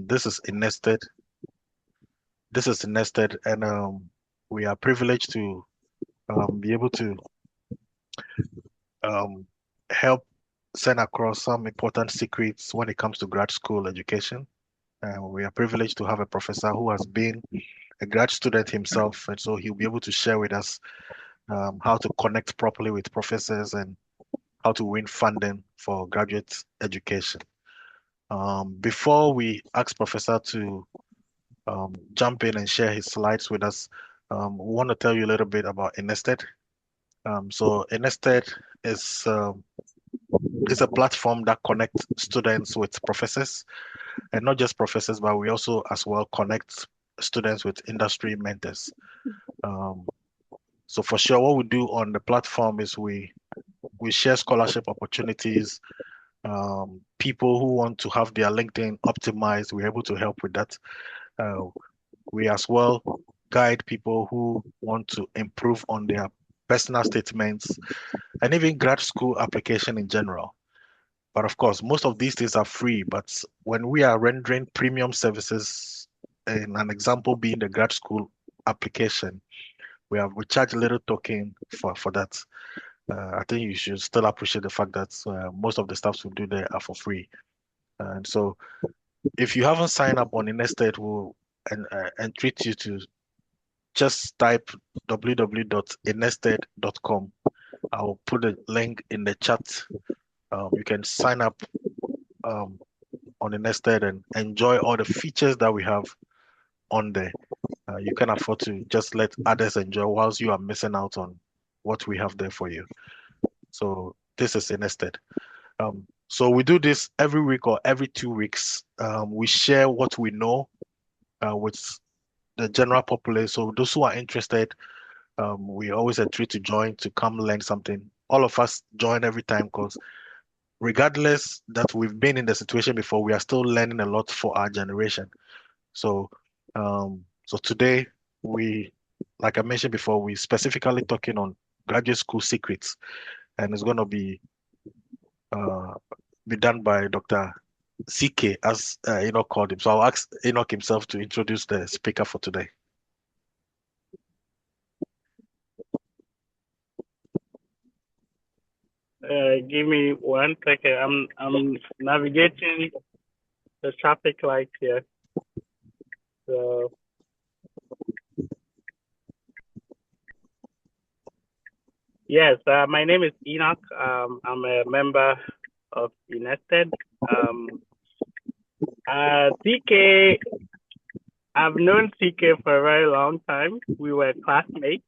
This is Nested. This is Nested, and we are privileged to be able to um, help send across some important secrets when it comes to grad school education. We are privileged to have a professor who has been a grad student himself, and so he'll be able to share with us how to connect properly with professors and how to win funding for graduate education. Before we ask Professor to jump in and share his slides with us, we want to tell you a little bit about Enested. So Enested is is a platform that connects students with professors, and not just professors, but we also as well connect students with industry mentors. Um, so for sure, what we do on the platform is we share scholarship opportunities. People who want to have their LinkedIn optimized, we're able to help with that. Uh, we as well guide people who want to improve on their personal statements and even grad school application in general. But of course, most of these things are free. But when we are rendering premium services, and an example being the grad school application, we charge a little token for that. I think you should still appreciate the fact that most of the stuff we do there are for free. And so, if you haven't signed up on Invested, we'll entreat you to just type www.invested.com. I'll put a link in the chat. You can sign up um, on Invested and enjoy all the features that we have on there. You can afford to just let others enjoy whilst you are missing out on what we have there for you. So this is Invested. So we do this every week or every 2 weeks. We share what we know with the general populace. So those who are interested, we always entreat to join to come learn something. All of us join every time because regardless that we've been in the situation before, we are still learning a lot for our generation. So, so today we, like I mentioned before, we specifically talking on graduate school secrets, and it's going to uh, be done by Dr. CK, as Enoch called him. So I'll ask Enoch himself to introduce the speaker for today. Give me 1 second. I'm navigating the traffic light here. So yes, my name is Enoch. I'm a member of Nested. CK, I've known CK for a very long time. We were classmates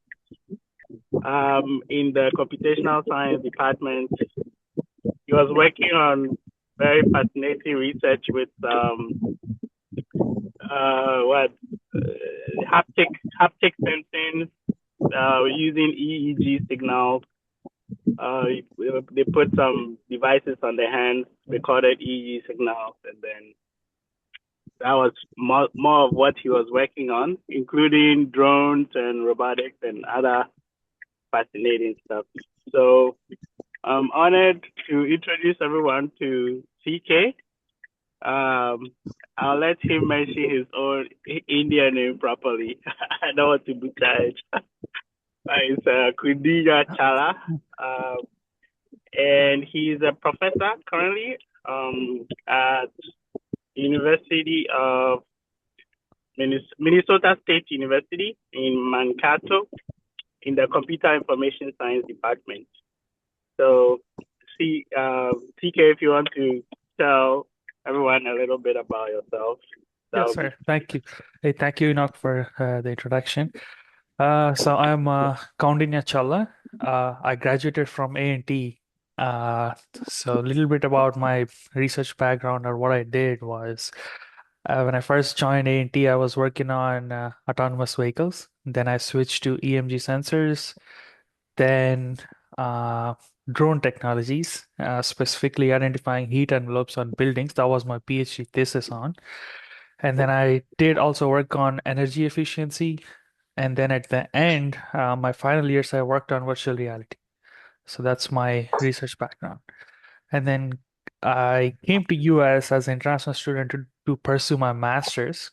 in the computational science department. He was working on very fascinating research with haptic sensing using EEG signals. They put some devices on their hands, recorded EEG signals, and then that was more of what he was working on, including drones and robotics and other fascinating stuff. So I'm honored to introduce everyone to CK. I'll let him mention his own Indian name properly. I don't want to butcher it. It's Koundinya Challa, and he's a professor currently at University of Minnesota State University in Mankato in the Computer Information Science Department. So, TK, if you want to tell everyone a little bit about yourself. Yes, sir. Thank you. Hey, thank you, Enoch, for the introduction. So I'm Koundinya Challa. I graduated from A&T. So a little bit about my research background or what I did was when I first joined A&T, I was working on autonomous vehicles. Then I switched to EMG sensors, then drone technologies, specifically identifying heat envelopes on buildings. That was my PhD thesis on. And then I did also work on energy efficiency. And then at the end, my final years, I worked on virtual reality. So that's my research background. And then I came to US as an international student to to pursue my master's.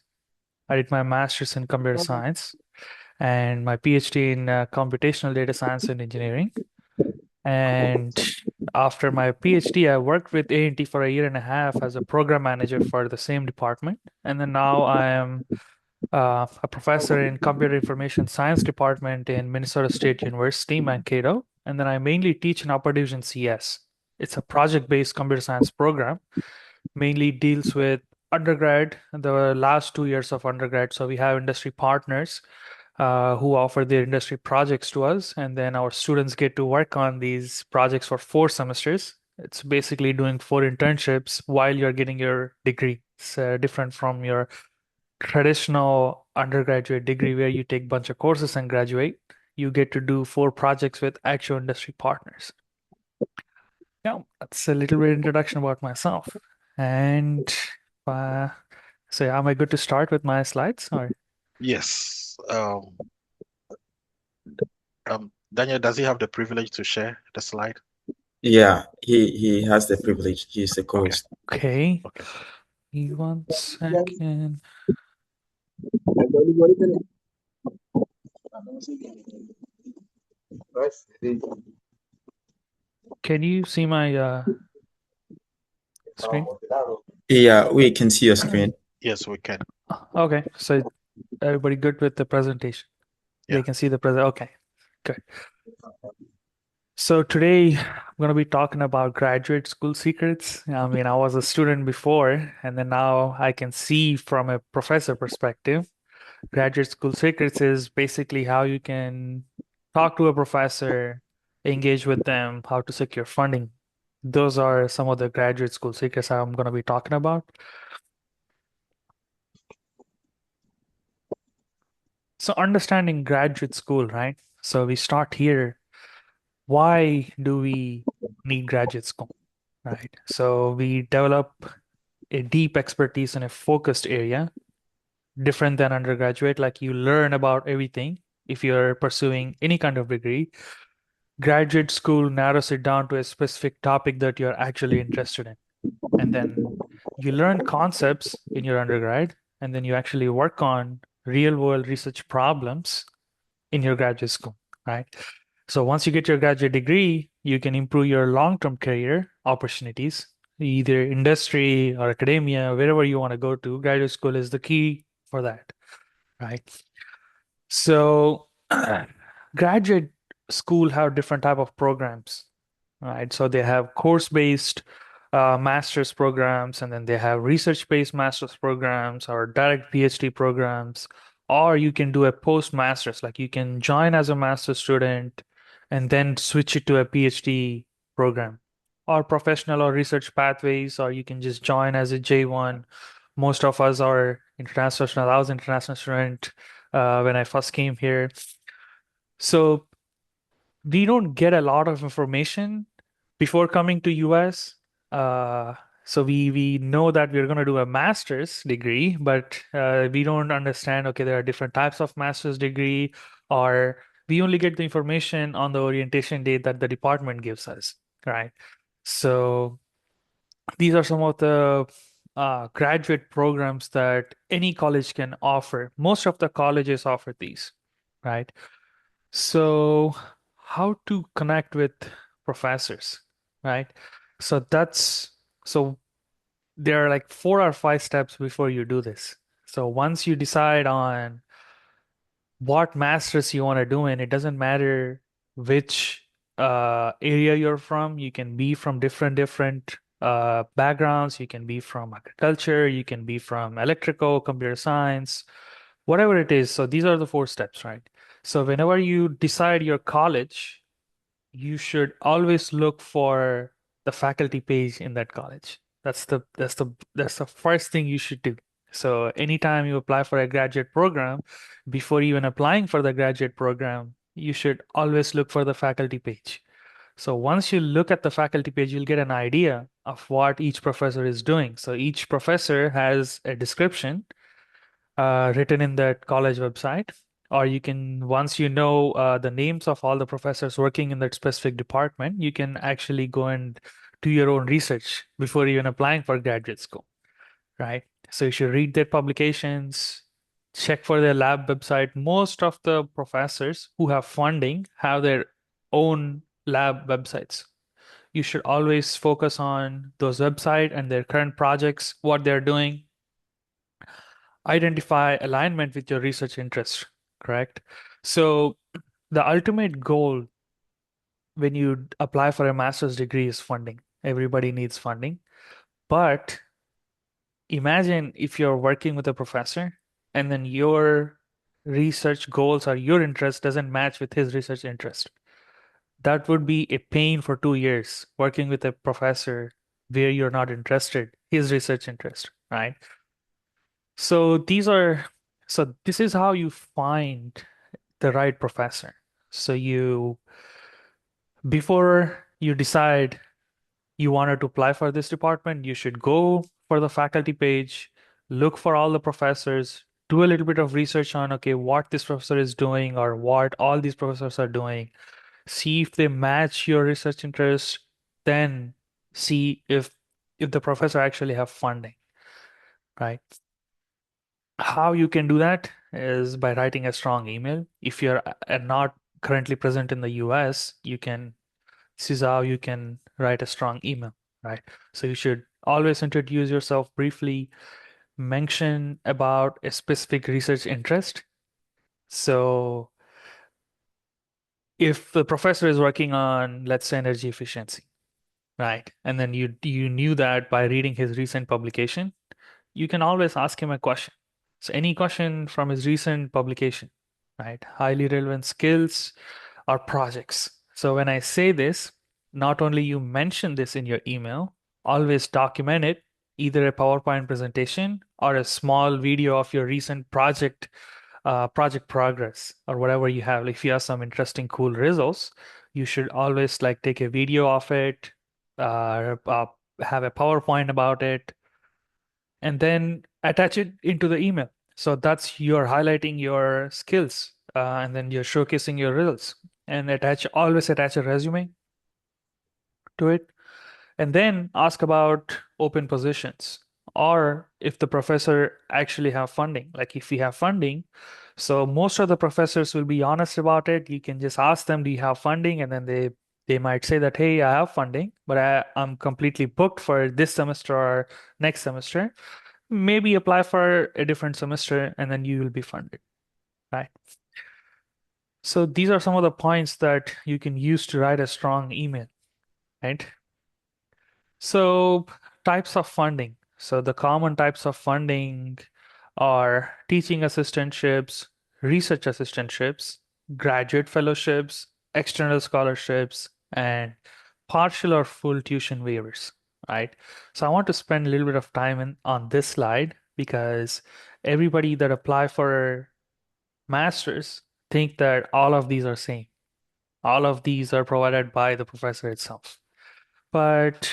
I did my master's in computer science and my PhD in computational data science and engineering. And after my PhD, I worked with A&T for a year and a half as a program manager for the same department. And then now I am a professor in computer information science department in Minnesota State University, Mankato. And then I mainly teach in Upper Division CS. It's a project-based computer science program, mainly deals with undergrad, the last 2 years of undergrad. So we have industry partners who offer their industry projects to us, and then our students get to work on these projects for 4 semesters. It's basically doing 4 internships while you're getting your degree. It's different from your traditional undergraduate degree where you take a bunch of courses and graduate. You get to do 4 projects with actual industry partners. Yeah, that's a little bit introduction about myself. And uh, so, am I good to start with my slides? Or Yes. Daniel, does he have the privilege to share the slide? Yeah, he has the privilege. He's a Okay. co-host. okay, Okay. give me 1 second. Can you see my screen? Yeah, we can see your screen. Yes, we can. Okay, so everybody good with the presentation? Yeah. They can see the present. Okay, good. So today I'm going to be talking about graduate school secrets. I mean, I was a student before, and then now I can see from a professor perspective. Graduate school secrets is basically how you can talk to a professor, engage with them, how to secure funding. Those are some of the graduate school secrets I'm going to be talking about. So understanding graduate school, right? So we start here. Why do we need graduate school, right? So we develop a deep expertise in a focused area, different than undergraduate. Like you learn about everything if you're pursuing any kind of degree. Graduate school narrows it down to a specific topic that you're actually interested in. And then you learn concepts in your undergrad, and then you actually work on real world research problems in your graduate school, right? So once you get your graduate degree, you can improve your long-term career opportunities, either industry or academia, wherever you want to go to. Graduate school is the key for that, right? So graduate school have different type of programs, right? So they have course-based master's programs, and then they have research-based master's programs or direct PhD programs, or you can do a post-master's, like you can join as a master's student and then switch it to a PhD program, or professional or research pathways, or you can just join as a J1. Most of us are international. I was an international student when I first came here. So we don't get a lot of information before coming to US. So we know that we're going to do a master's degree, but we don't understand, okay, there are different types of master's degree, or we only get the information on the orientation date that the department gives us, right? So these are some of the graduate programs that any college can offer. Most of the colleges offer these, right? So, how to connect with professors, right? So so there are like 4 or 5 steps before you do this. So once you decide on what masters you want to do in, it doesn't matter which area you're from. You can be from different backgrounds. You can be from agriculture. You can be from electrical, computer science, whatever it is. So these are the 4 steps, right? So whenever you decide your college, you should always look for the faculty page in that college. That's the first thing you should do. So anytime you apply for a graduate program, before even applying for the graduate program, you should always look for the faculty page. So once you look at the faculty page, you'll get an idea of what each professor is doing. So each professor has a description written in that college website, or you can, once you know the names of all the professors working in that specific department, you can actually go and do your own research before even applying for graduate school, right? So you should read their publications, check for their lab website. Most of the professors who have funding have their own lab websites. You should always focus on those websites and their current projects, what they're doing. Identify alignment with your research interest, correct? So the ultimate goal when you apply for a master's degree is funding. Everybody needs funding. But imagine if you're working with a professor and then your research goals or your interest doesn't match with his research interest. That would be a pain for 2 years working with a professor where you're not interested, his research interest, right? So this is how you find the right professor. So before you decide you wanted to apply for this department, you should go for the faculty page, look for all the professors, do a little bit of research on, okay, what this professor is doing or what all these professors are doing, see if they match your research interest, then see if the professor actually have funding, right? How you can do that is by writing a strong email. If you're not currently present in the US, this is how you can write a strong email, right? So you should always introduce yourself briefly, mention about a specific research interest. So if the professor is working on, let's say, energy efficiency, right? And then you knew that by reading his recent publication, you can always ask him a question. So any question from his recent publication, right? Highly relevant skills or projects. So when I say this, not only you mention this in your email, always document it, either a PowerPoint presentation or a small video of your recent project progress or whatever you have. Like if you have some interesting, cool results, you should always like take a video of it, have a PowerPoint about it, and then attach it into the email. So that's you're highlighting your skills, and then you're showcasing your results. And always attach a resume to it, and then ask about open positions or if the professor actually have funding. Like if you have funding, so most of the professors will be honest about it. You can just ask them, do you have funding? And then they might say that, hey, I have funding, but I'm completely booked for this semester or next semester. Maybe apply for a different semester and then you will be funded, right? So these are some of the points that you can use to write a strong email, right? So types of funding. So the common types of funding are teaching assistantships, research assistantships, graduate fellowships, external scholarships, and partial or full tuition waivers, right? So I want to spend a little bit of time on this slide because everybody that apply for masters think that all of these are same. All of these are provided by the professor itself. But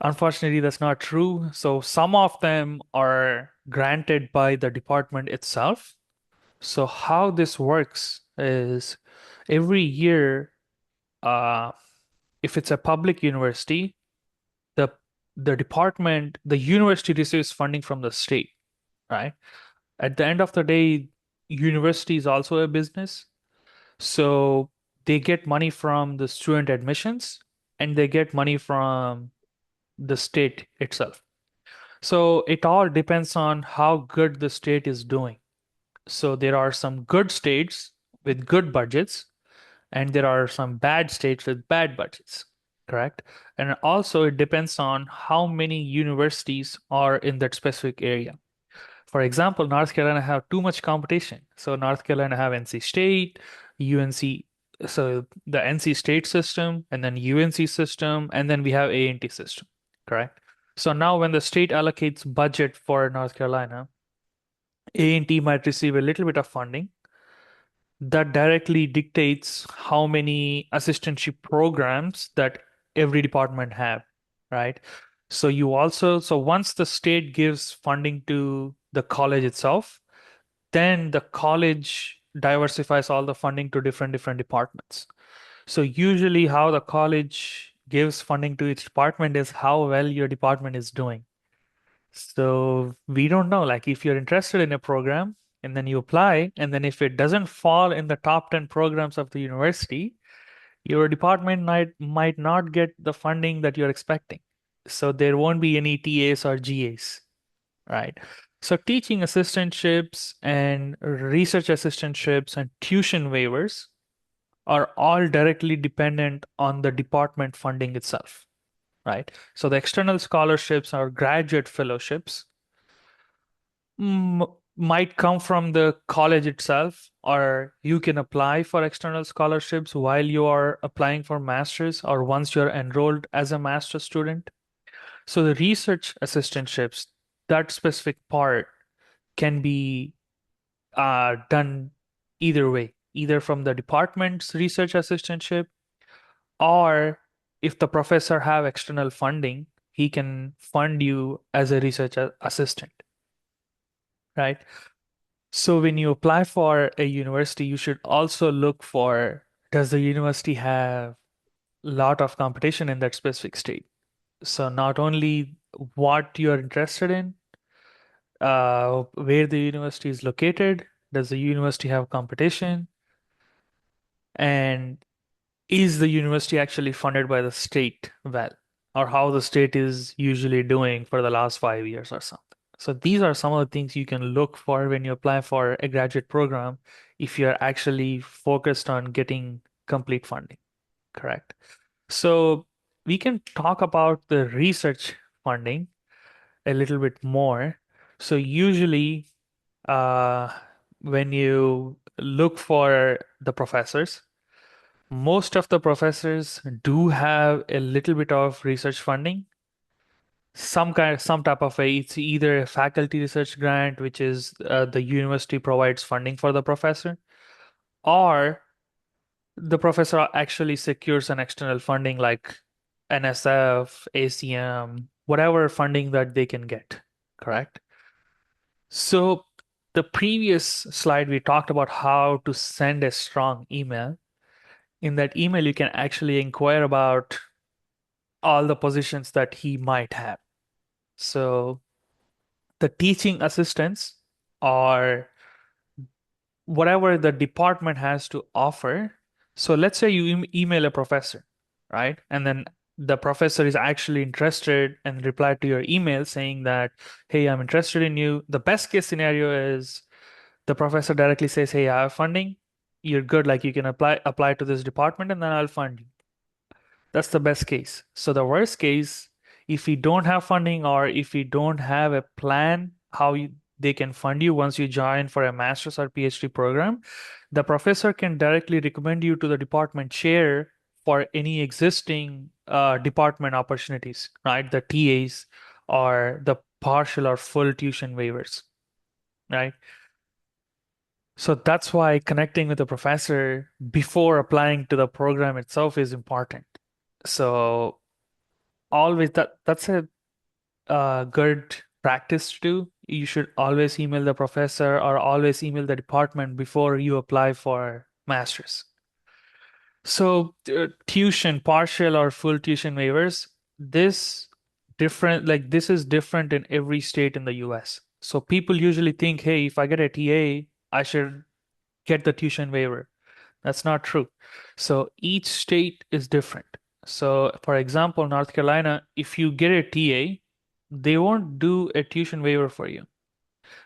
unfortunately, that's not true. So some of them are granted by the department itself. So how this works is every year, uh, if it's a public university, the the university receives funding from the state, right? At the end of the day, university is also a business. So they get money from the student admissions and they get money from the state itself. So it all depends on how good the state is doing. So there are some good states with good budgets, and there are some bad states with bad budgets, correct? And also it depends on how many universities are in that specific area. For example, North Carolina have too much competition. So North Carolina have NC State, UNC, so the NC State system, and then UNC system, and then we have A&T system, correct? So now when the state allocates budget for North Carolina, A&T might receive a little bit of funding that directly dictates how many assistantship programs that every department have, right? So once the state gives funding to the college itself, then the college diversifies all the funding to different departments. So usually how the college gives funding to each department is how well your department is doing. So we don't know, like if you're interested in a program and then you apply, and then if it doesn't fall in the top 10 programs of the university, your department might not get the funding that you're expecting. So there won't be any TAs or GAs, right? So teaching assistantships and research assistantships and tuition waivers are all directly dependent on the department funding itself, right? So the external scholarships or graduate fellowships might come from the college itself, or you can apply for external scholarships while you are applying for master's or once you're enrolled as a master's student. So the research assistantships, that specific part can be done either way, either from the department's research assistantship, or if the professor have external funding, he can fund you as a research assistant, right? So when you apply for a university, you should also look for, does the university have a lot of competition in that specific state? So not only what you're interested in, where the university is located, does the university have competition, and is the university actually funded by the state well, or how the state is usually doing for the last 5 years or something. So these are some of the things you can look for when you apply for a graduate program if you're actually focused on getting complete funding, correct? So we can talk about the research funding a little bit more. So usually, uh, when you look for the professors, most of the professors do have a little bit of research funding, some type of a, it's either a faculty research grant, which is the university provides funding for the professor, or the professor actually secures an external funding like NSF, ACM, whatever funding that they can get, correct? So the previous slide, we talked about how to send a strong email. In that email, you can actually inquire about all the positions that he might have. So the teaching assistants are whatever the department has to offer. So let's say you email a professor, right? And then the professor is actually interested and replied to your email saying that, hey, I'm interested in you. The best case scenario is the professor directly says, hey, I have funding. You're good. Like you can apply to this department and then I'll fund you. That's the best case. So the worst case, if you don't have funding or if you don't have a plan they can fund you once you join for a master's or PhD program, the professor can directly recommend you to the department chair for any existing department opportunities, right? The TAs or the partial or full tuition waivers, right? So that's why connecting with the professor before applying to the program itself is important. So always that's a good practice to do. You should always email the professor or always email the department before you apply for masters. So tuition, partial or full tuition waivers, this is different in every state in the US. So people usually think, hey, if I get a TA, I should get the tuition waiver. That's not true. So each state is different. So, for example, North Carolina, if you get a TA, they won't do a tuition waiver for you.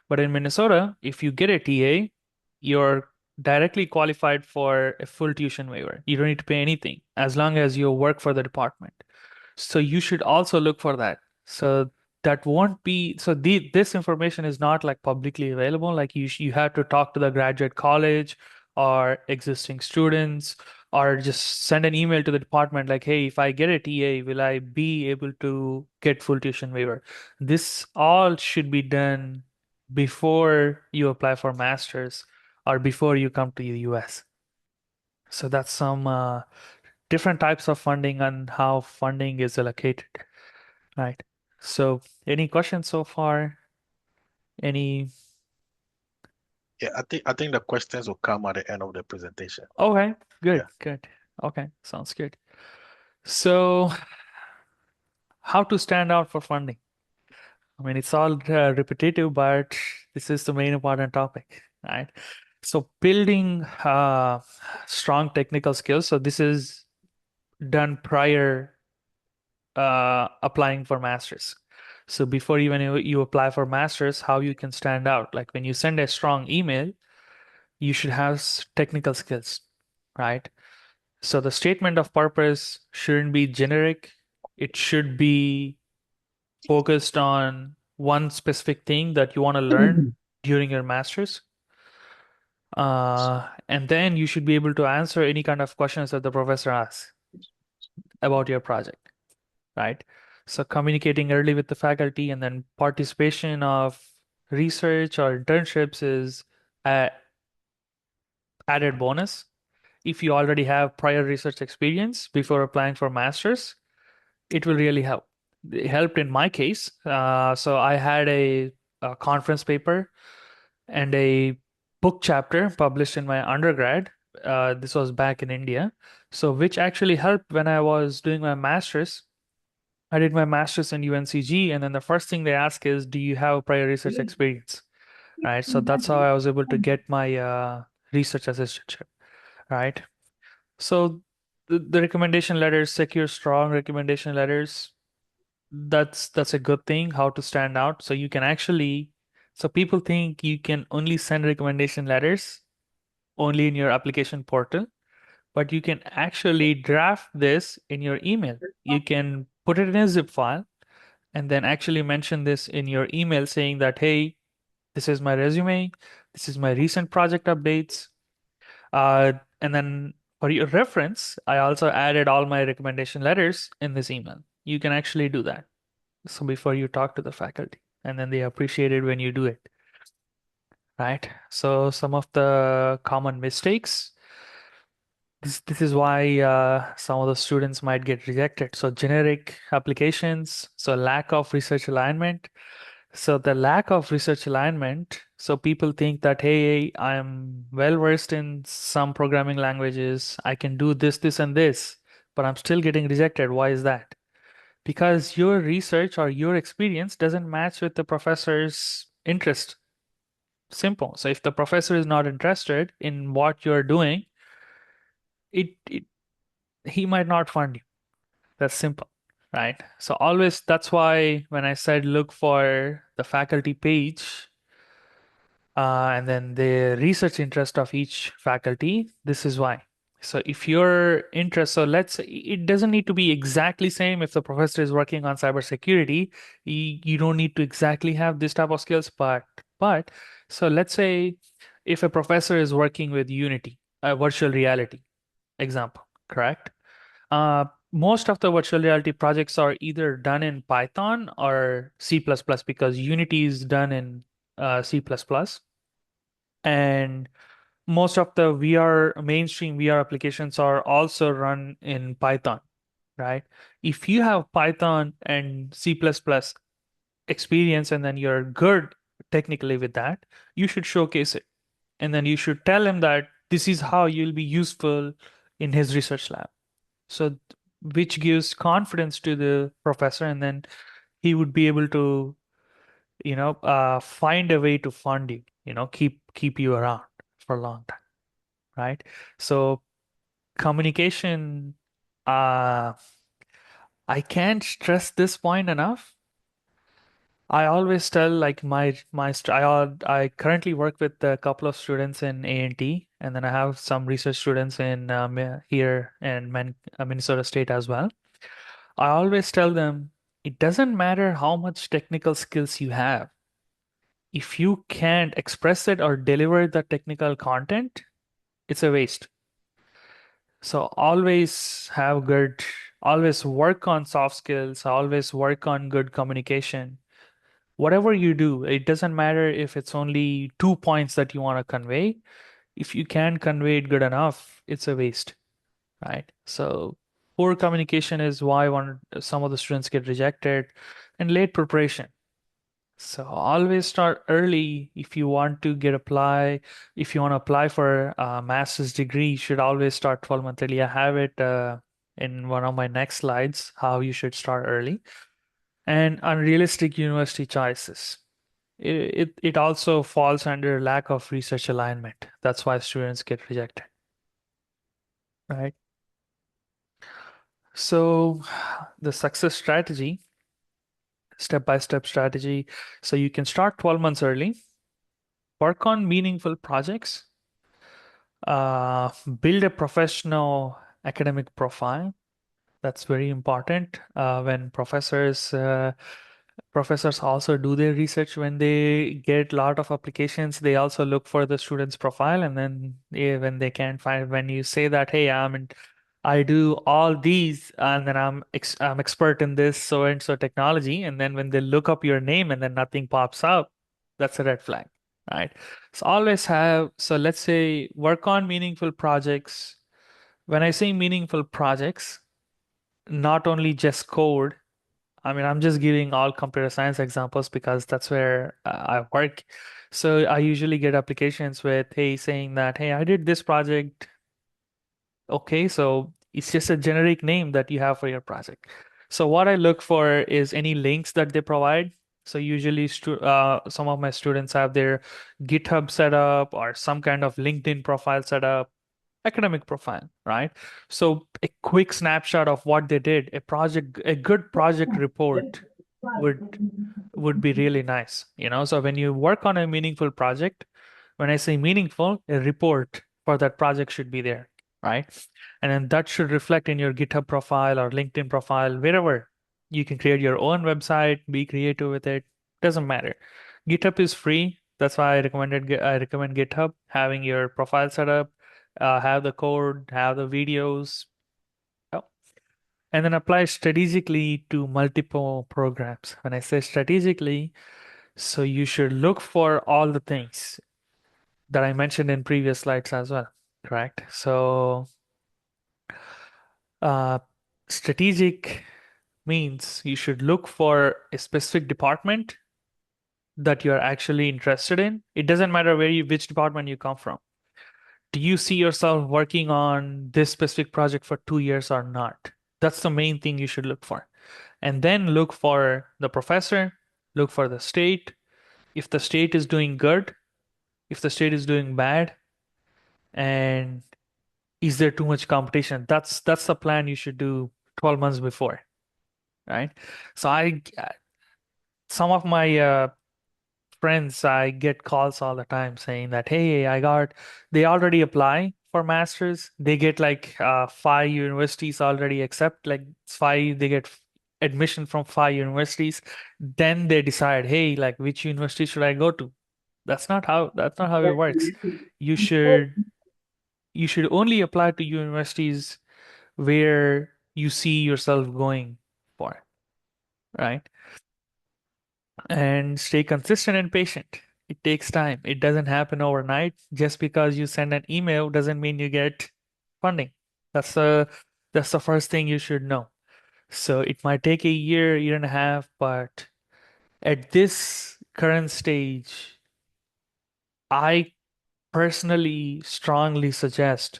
But in Minnesota, if you get a TA, you're directly qualified for a full tuition waiver. You don't need to pay anything as long as you work for the department. So you should also look for that. So that won't be so this information is not like publicly available. Like you have to talk to the graduate college or existing students or just send an email to the department like, hey, if I get a TA, will I be able to get full tuition waiver? This all should be done before you apply for masters or before you come to the US. So that's some different types of funding and how funding is allocated, right? So, any questions so far? Any? Yeah, I think the questions will come at the end of the presentation. Okay, good, Yeah. good. Okay, sounds good. So, how to stand out for funding? I mean, it's all repetitive, but this is the main important topic, right? So building strong technical skills. So this is done prior applying for masters. So before even you apply for masters, how you can stand out. Like when you send a strong email, you should have technical skills, right? So the statement of purpose shouldn't be generic. It should be focused on one specific thing that you want to learn during your masters. And then you should be able to answer any kind of questions that the professor asks about your project, right? So communicating early with the faculty and then participation of research or internships is a added bonus. If you already have prior research experience before applying for masters, it will really help. It helped in my case. So I had a conference paper and a book chapter published in my undergrad. This was back in India. So which actually helped when I was doing my master's. I did my master's in UNCG, and then the first thing they ask is, do you have prior research experience? Right. So that's how I was able to get my research assistantship. Right. So the recommendation letters, secure strong recommendation letters, that's a good thing, how to stand out. So you can actually, so people think you can only send recommendation letters only in your application portal, but you can actually draft this in your email. You can put it in a zip file and then actually mention this in your email saying that, hey, this is my resume, this is my recent project updates. And then for your reference, I also added all my recommendation letters in this email. You can actually do that. So before you talk to the faculty, and then they appreciate it when you do it, right? So some of the common mistakes. This is why some of the students might get rejected. So generic applications, so lack of research alignment. So the lack of research alignment, so people think that, hey, I'm well versed in some programming languages, I can do this, this, and this, but I'm still getting rejected. Why is that? Because your research or your experience doesn't match with the professor's interest. Simple. So if the professor is not interested in what you're doing, it he might not fund you. That's simple, right? So always, that's why when I said look for the faculty page, and then the research interest of each faculty, this is why. So if your interest, so let's say it doesn't need to be exactly same. If the professor is working on cybersecurity, you don't need to exactly have this type of skills, but so let's say if a professor is working with Unity, a virtual reality example, correct? Most of the virtual reality projects are either done in Python or C++ because Unity is done in C++. And most of the mainstream VR applications are also run in Python, right? If you have Python and C++ experience and then you're good technically with that, you should showcase it. And then you should tell him that this is how you'll be useful in his research lab. So, which gives confidence to the professor, and then he would be able to, find a way to fund you, keep you around for a long time, right? So, communication, uh, I can't stress this point enough. I always tell like I currently work with a couple of students in A&T, and then I have some research students in here in Minnesota State as well. I always tell them it doesn't matter how much technical skills you have. If you can't express it or deliver the technical content, it's a waste. So always work on soft skills, always work on good communication. Whatever you do, it doesn't matter if it's only 2 points that you want to convey. If you can't convey it good enough, it's a waste, right? So poor communication is why some of the students get rejected, and late preparation. So always start early if you want to if you want to apply for a master's degree, you should always start 12 months early. I have it in one of my next slides, how you should start early. and unrealistic university choices. It also falls under lack of research alignment. That's why students get rejected, right? So the success strategy, step-by-step strategy. So you can start 12 months early, work on meaningful projects, build a professional academic profile. That's very important. When professors also do their research when they get a lot of applications. They also look for the student's profile, and then when they can't find, when you say that, hey, I do all these, and then I'm expert in this so and so technology, and then when they look up your name and then nothing pops up, that's a red flag, right? So let's say work on meaningful projects. When I say meaningful projects, not only just code. I mean, I'm just giving all computer science examples because that's where I work. So I usually get applications with, hey, saying that, hey, I did this project. Okay, so it's just a generic name that you have for your project. So what I look for is any links that they provide. So usually some of my students have their GitHub set up or some kind of LinkedIn profile set up, academic profile, right? So a quick snapshot of what they did, a good project report would would be really nice, you know? So when you work on a meaningful project, when I say meaningful, a report for that project should be there, right? And then that should reflect in your GitHub profile or LinkedIn profile, wherever. You can create your own website, be creative with it, doesn't matter. GitHub is free. That's why I recommend GitHub, having your profile set up, have the code, have the videos, oh, and then apply strategically to multiple programs. When I say strategically, so you should look for all the things that I mentioned in previous slides as well, correct? So uh, strategic means you should look for a specific department that you're actually interested in. It doesn't matter which department you come from. Do you see yourself working on this specific project for 2 years or not? That's the main thing you should look for. And then look for the professor, look for the state. If the state is doing good, if the state is doing bad, and is there too much competition? That's the plan you should do 12 months before, right? So some of my friends, I get calls all the time saying that, hey, they already apply for masters. They get like 5 universities already accept, like they get admission from 5 universities. Then they decide, hey, like which university should I go to? That's not how it works. You should you should only apply to universities where you see yourself going for, right? And stay consistent and patient. It takes time. It doesn't happen overnight. Just because you send an email doesn't mean you get funding. That's the that's the first thing you should know. So it might take a year and a half, but at this current stage, I personally strongly suggest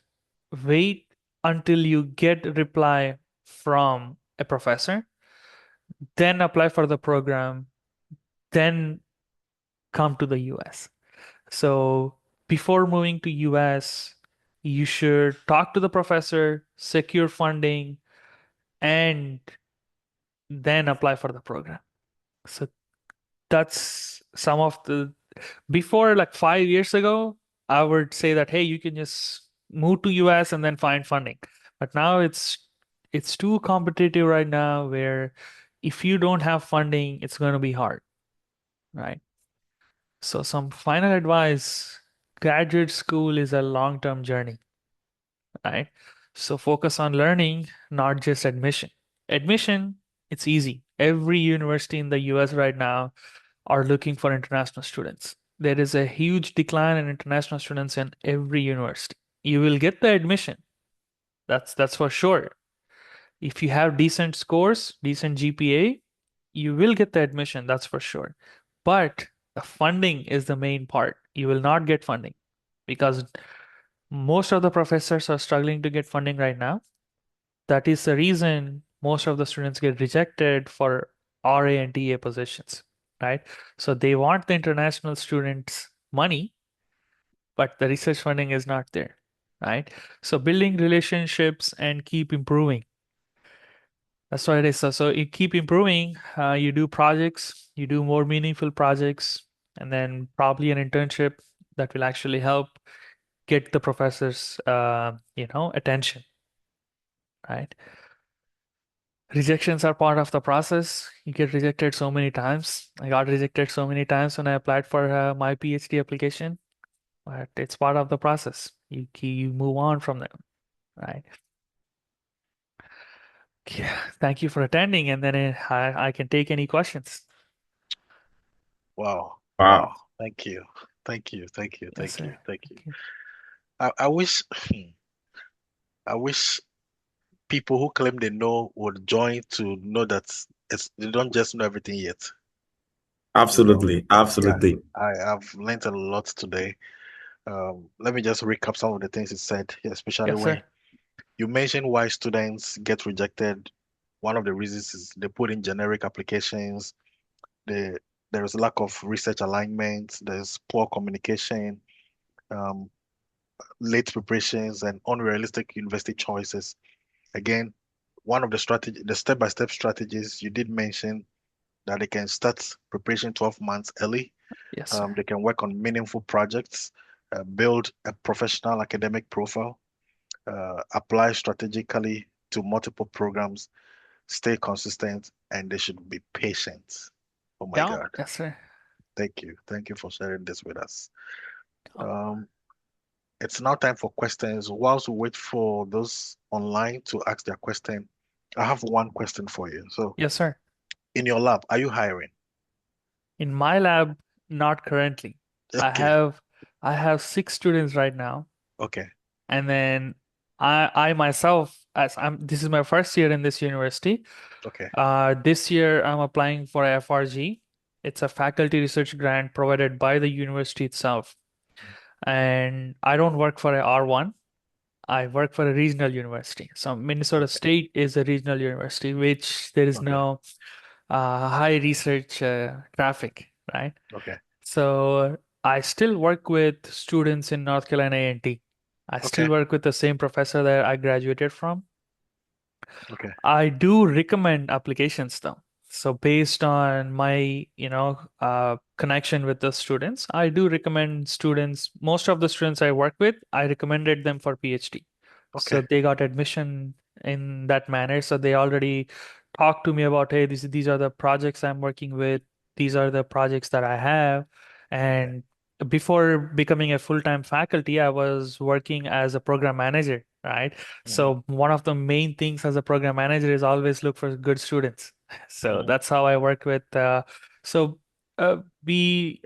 wait until you get a reply from a professor, then apply for the program, then come to the US. So before moving to US, you should talk to the professor, secure funding, and then apply for the program. So that's some of the before like 5 years ago, I would say that hey, you can just move to US and then find funding. But now it's too competitive right now where if you don't have funding, it's going to be hard, right? So some final advice, graduate school is a long-term journey, right? So focus on learning, not just admission. Admission, it's easy. Every university in the US right now are looking for international students. There is a huge decline in international students in every university. You will get the admission. That's for sure. If you have decent scores, decent GPA, you will get the admission, that's for sure. But the funding is the main part. You will not get funding because most of the professors are struggling to get funding right now. That is the reason most of the students get rejected for or A&TA positions, right? So they want the international students' money, but the research funding is not there, right? So building relationships and keep improving. That's what it is. So you keep improving, you do projects, you do more meaningful projects, and then probably an internship that will actually help get the professor's, attention, right? Rejections are part of the process. You get rejected so many times. I got rejected so many times when I applied for my PhD application, but it's part of the process. You move on from them, right? Yeah, thank you for attending, and then I can take any questions. Wow. Wow. Wow. Thank you. Thank you. Thank you. Yes, Thank you. sir. Thank you. Thank you. I wish I wish people who claim they know would join to know that they don't just know everything yet. You know, Absolutely. yeah, Absolutely. I've learned a lot today. Let me just recap some of the things you said, especially Yes, when sir. you mentioned why students get rejected. One of the reasons is they put in generic applications. The there is lack of research alignment. There's poor communication, um, late preparations, and unrealistic university choices. Again, one of the step-by-step strategies you did mention that they can start preparation 12 months early. Yes, sir. They can work on meaningful projects, build a professional academic profile, apply strategically to multiple programs, stay consistent, and they should be patient. Oh my Yeah. God. Yes, sir. Thank you. Thank you for sharing this with us. Yeah. Um, it's now time for questions. Whilst we wait for those online to ask their question, I have one question for you. So, Yes, sir. in your lab, are you hiring? In my lab, not currently. I Okay. have I have 6 students right now, Okay. and then I myself, as this is my first year in this university. Okay. This year I'm applying for a FRG. It's a faculty research grant provided by the university itself. And I don't work for a R1. I work for a regional university. So Minnesota Okay. State is a regional university, which there is Okay. no high research traffic, right? Okay. So I still work with students in North Carolina A&T. I still Okay. work with the same professor that I graduated from. Okay. I do recommend applications though. So based on my, connection with the students, I do recommend students. Most of the students I work with, I recommended them for PhD. So Okay. they got admission in that manner. So they already talked to me about, hey, these are the projects I'm working with. These are the projects that I have. Okay. And before becoming a full-time faculty, I was working as a program manager, right? Hmm. So one of the main things as a program manager is always look for good students. So Hmm. that's how I work with. So uh, we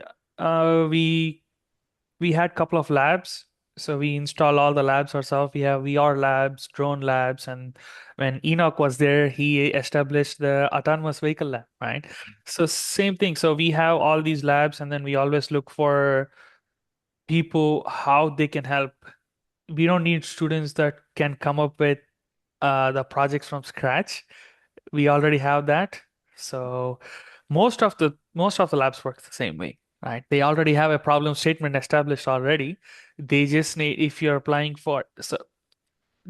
we had couple of labs. So we install all the labs ourselves. We have VR labs, drone labs, and when Enoch was there, he established the autonomous vehicle lab, right? So same thing. So we have all these labs, and then we always look for people how they can help. We don't need students that can come up with the projects from scratch. We already have that. So most of the labs work the same way, right? They already have a problem statement established already. They just need, if you're applying for, so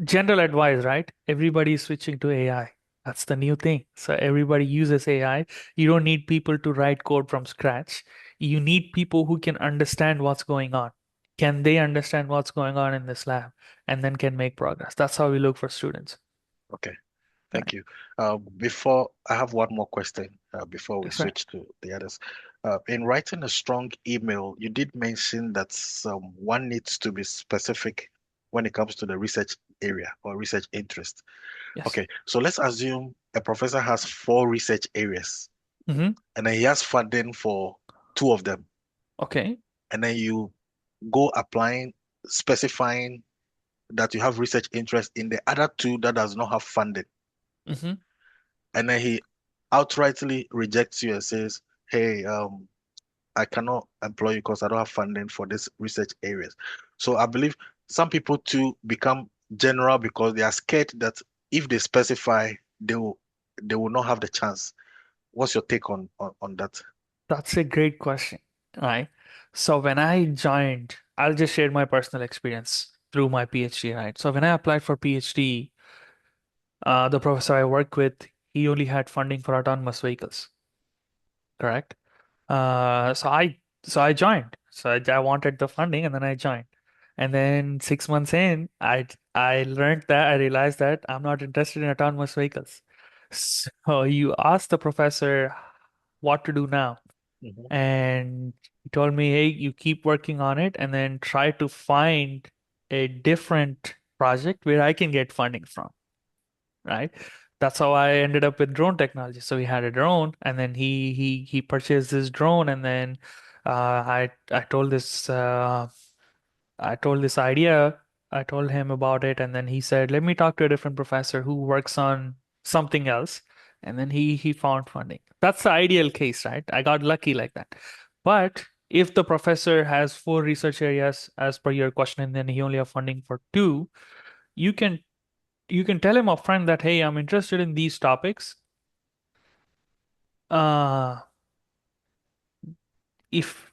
general advice, right? Everybody is switching to AI. That's the new thing. So everybody uses AI. You don't need people to write code from scratch. You need people who can understand what's going on. Can they understand what's going on in this lab and then can make progress? That's how we look for students. Okay. Right. Thank you. Before I have one more question, before we Yes, sir. switch to the others. In writing a strong email, you did mention that one needs to be specific when it comes to the research area or research interest. Yes. Okay, so let's assume a professor has four research areas Mm-hmm. and then he has funding for two of them, Okay. and then you go applying, specifying that you have research interest in the other two that does not have funding. Mm-hmm. And then he outrightly rejects you and says, "Hey, I cannot employ you because I don't have funding for this research areas." So I believe some people too become general because they are scared that if they specify, they will not have the chance What's your take on that? That's a great question, right? So when I joined, I'll just share my personal experience through my PhD, right? So when I applied for PhD, the professor I work with, he only had funding for autonomous vehicles, correct? So I joined. I wanted the funding, and then I joined. And then 6 months in, I learned that I realized that I'm not interested in autonomous vehicles. So you ask the professor what to do now, Hmm. and he told me, "Hey, you keep working on it, and then try to find a different project where I can get funding from." Right? That's how I ended up with drone technology. So we had a drone, and then he purchased this drone, and then I told this idea. I told him about it, and then he said, "Let me talk to a different professor who works on something else." And then he found funding. That's the ideal case, right? I got lucky like that. But if the professor has four research areas as per your question, and then he only have funding for two, you can you can tell him upfront that, hey, I'm interested in these topics. Uh, if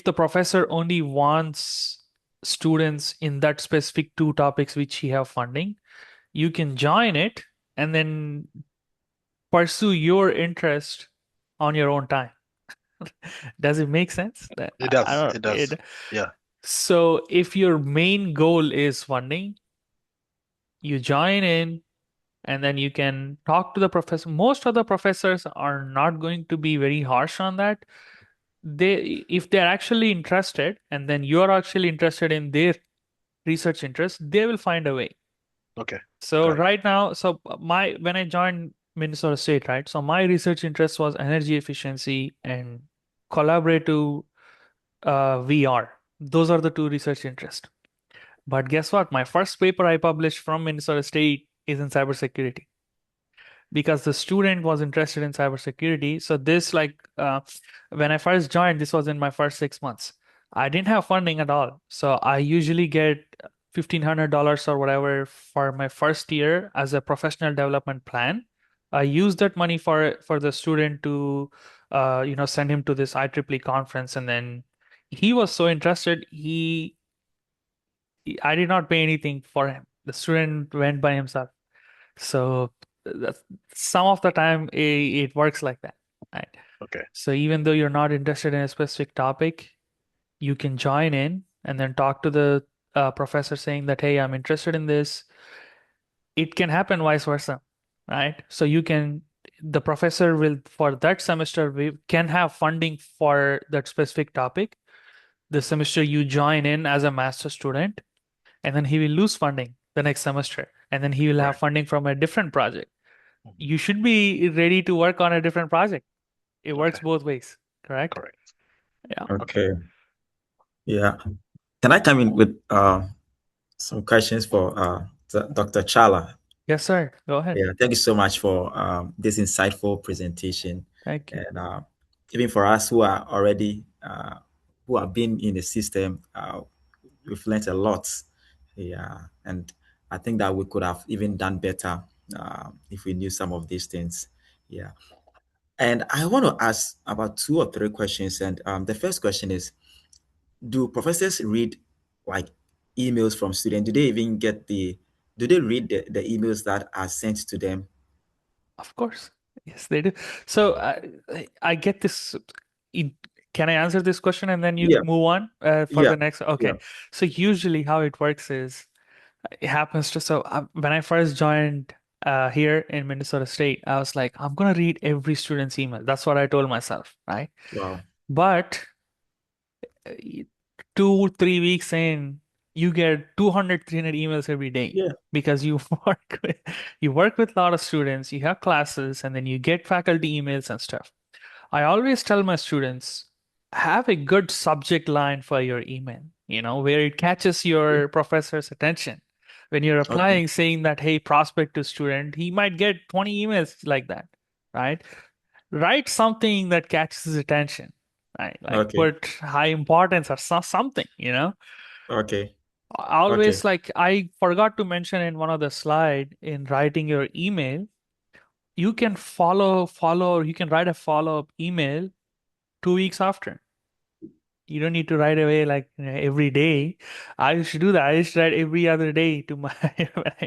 the professor only wants students in that specific two topics which he have funding, you can join it and then pursue your interest on your own time. Does it make sense? It I does. don't It does. it. Yeah. So if your main goal is funding, you join in and then you can talk to the professor. Most of the professors are not going to be very harsh on that. If they're actually interested and then you're actually interested in their research interest, they will find a way. Okay. So Got it. right now, so my when I joined Minnesota State, right? So my research interest was energy efficiency and collaborative VR. Those are the two research interests. But guess what? My first paper I published from Minnesota State is in cybersecurity, because the student was interested in cybersecurity. So this, when I first joined, this was in my first 6 months. I didn't have funding at all. So I usually get $1,500 or whatever for my first year as a professional development plan. I use that money for the student to send him to this IEEE conference. And then he was so interested, I did not pay anything for him. The student went by himself. So that's, some of the time it works like that, right? Okay. So even though you're not interested in a specific topic, you can join in and then talk to the professor saying that, hey, I'm interested in this. It can happen vice versa, right? So the professor will, for that semester, we can have funding for that specific topic. The semester you join in as a master student, and then he will lose funding the next semester, and then he will have Right. funding from a different project. Mhm. You should be ready to work on a different project. It works Okay. both ways, correct? Correct. Yeah. Okay. Okay. Yeah. Can I come in with some questions for Dr. Chala? Yes, sir. Go ahead. Yeah, thank you so much for this insightful presentation. Thank you. And even for us who are already who have been in the system, we've learned a lot. Yeah, and I think that we could have even done better if we knew some of these things. Yeah, and I want to ask about two or three questions. And the first question is: do professors read like emails from students? Do they even get do they read the emails that are sent to them? Of course. Yes, they do. So I get this. it- Can I answer this question and then you Yeah, move on for yeah, the next? yeah. Okay. So usually how it works is it happens to, so when I first joined here in Minnesota State, I was like, I'm gonna read every student's email. That's what I told myself, right? Wow. But 2 3 weeks in, you get 200 300 emails every day Yeah. because you work with a lot of students, you have classes, and then you get faculty emails and stuff. I always tell my students, have a good subject line for your email, where it catches Yeah. your professor's attention. When you're Okay. applying, saying that, hey, prospect to student, he might get 20 emails like that, right? Write something that catches his attention, right? Like Okay. put high importance or something, Okay. Okay. Always, like I forgot to mention in one of the slide, in writing your email, you can follow, you can write a follow-up email 2 weeks after. You don't need to write away like every day. I used to do that. I used to write every other day to my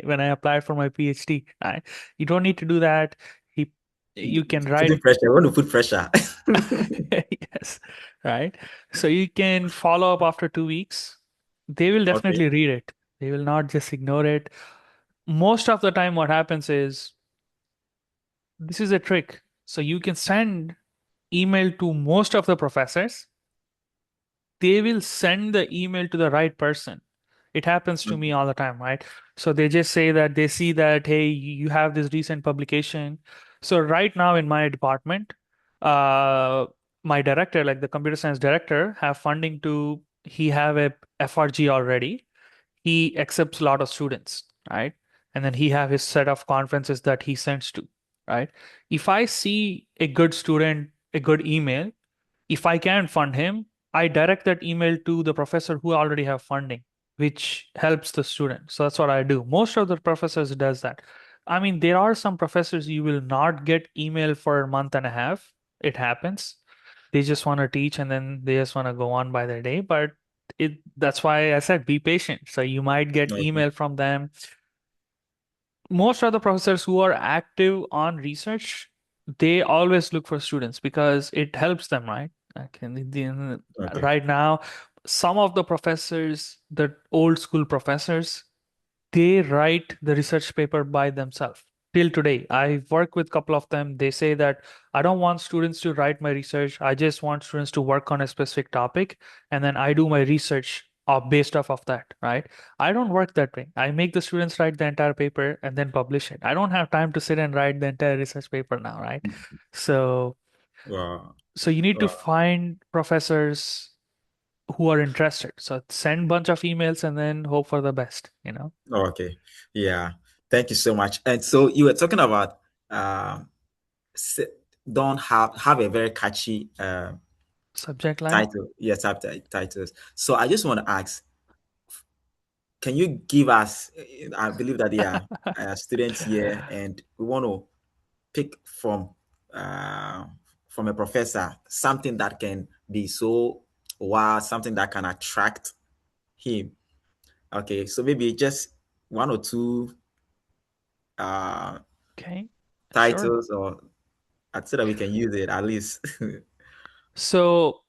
when I applied for my PhD. Right? You don't need to do that. He, you can Putting write. pressure. I want to put pressure. Yes, right. So you can follow up after 2 weeks. They will Okay. definitely read it. They will not just ignore it. Most of the time, what happens is this is a trick. So you can send email to most of the professors. They will send the email to the right person. It happens to me Okay. all the time, right? So they just say that they see that, hey, you have this recent publication. So right now in my department, uh, my director, like the computer science director, have funding to, he have a FRG already. He accepts a lot of students, right? And then he have his set of conferences that he sends to, right? If I see a good student, a good email, if I can fund him, I direct that email to the professor who already have funding, which helps the student. So that's what I do. Most of the professors does that. I mean, there are some professors you will not get email for a month and a half. It happens. They just want to teach and then they just want to go on by their day. But that's why I said be patient. So you might get Okay. email from them. Most of the professors who are active on research, they always look for students because it helps them, right? Okay. Right now, some of the professors, the old school professors, they write the research paper by themselves. Till today, I work with a couple of them. They say that I don't want students to write my research. I just want students to work on a specific topic, and then I do my research based off of that, right? I don't work that way. I make the students write the entire paper and then publish it. I don't have time to sit and write the entire research paper now, right? So, Wow. so you need to Wow. find professors who are interested. So send bunch of emails and then hope for the best, Okay. Yeah. Thank you so much. And so you were talking about um, s- don't have a very catchy Subject line. title. Yes, titles. So I just want to ask, can you give us? I believe that they are students here, and we want to pick uh, from a professor something that can be so wow, something that can attract him. Okay, so maybe just one or two uh, Okay, sure. titles, or so that we can use it at least. So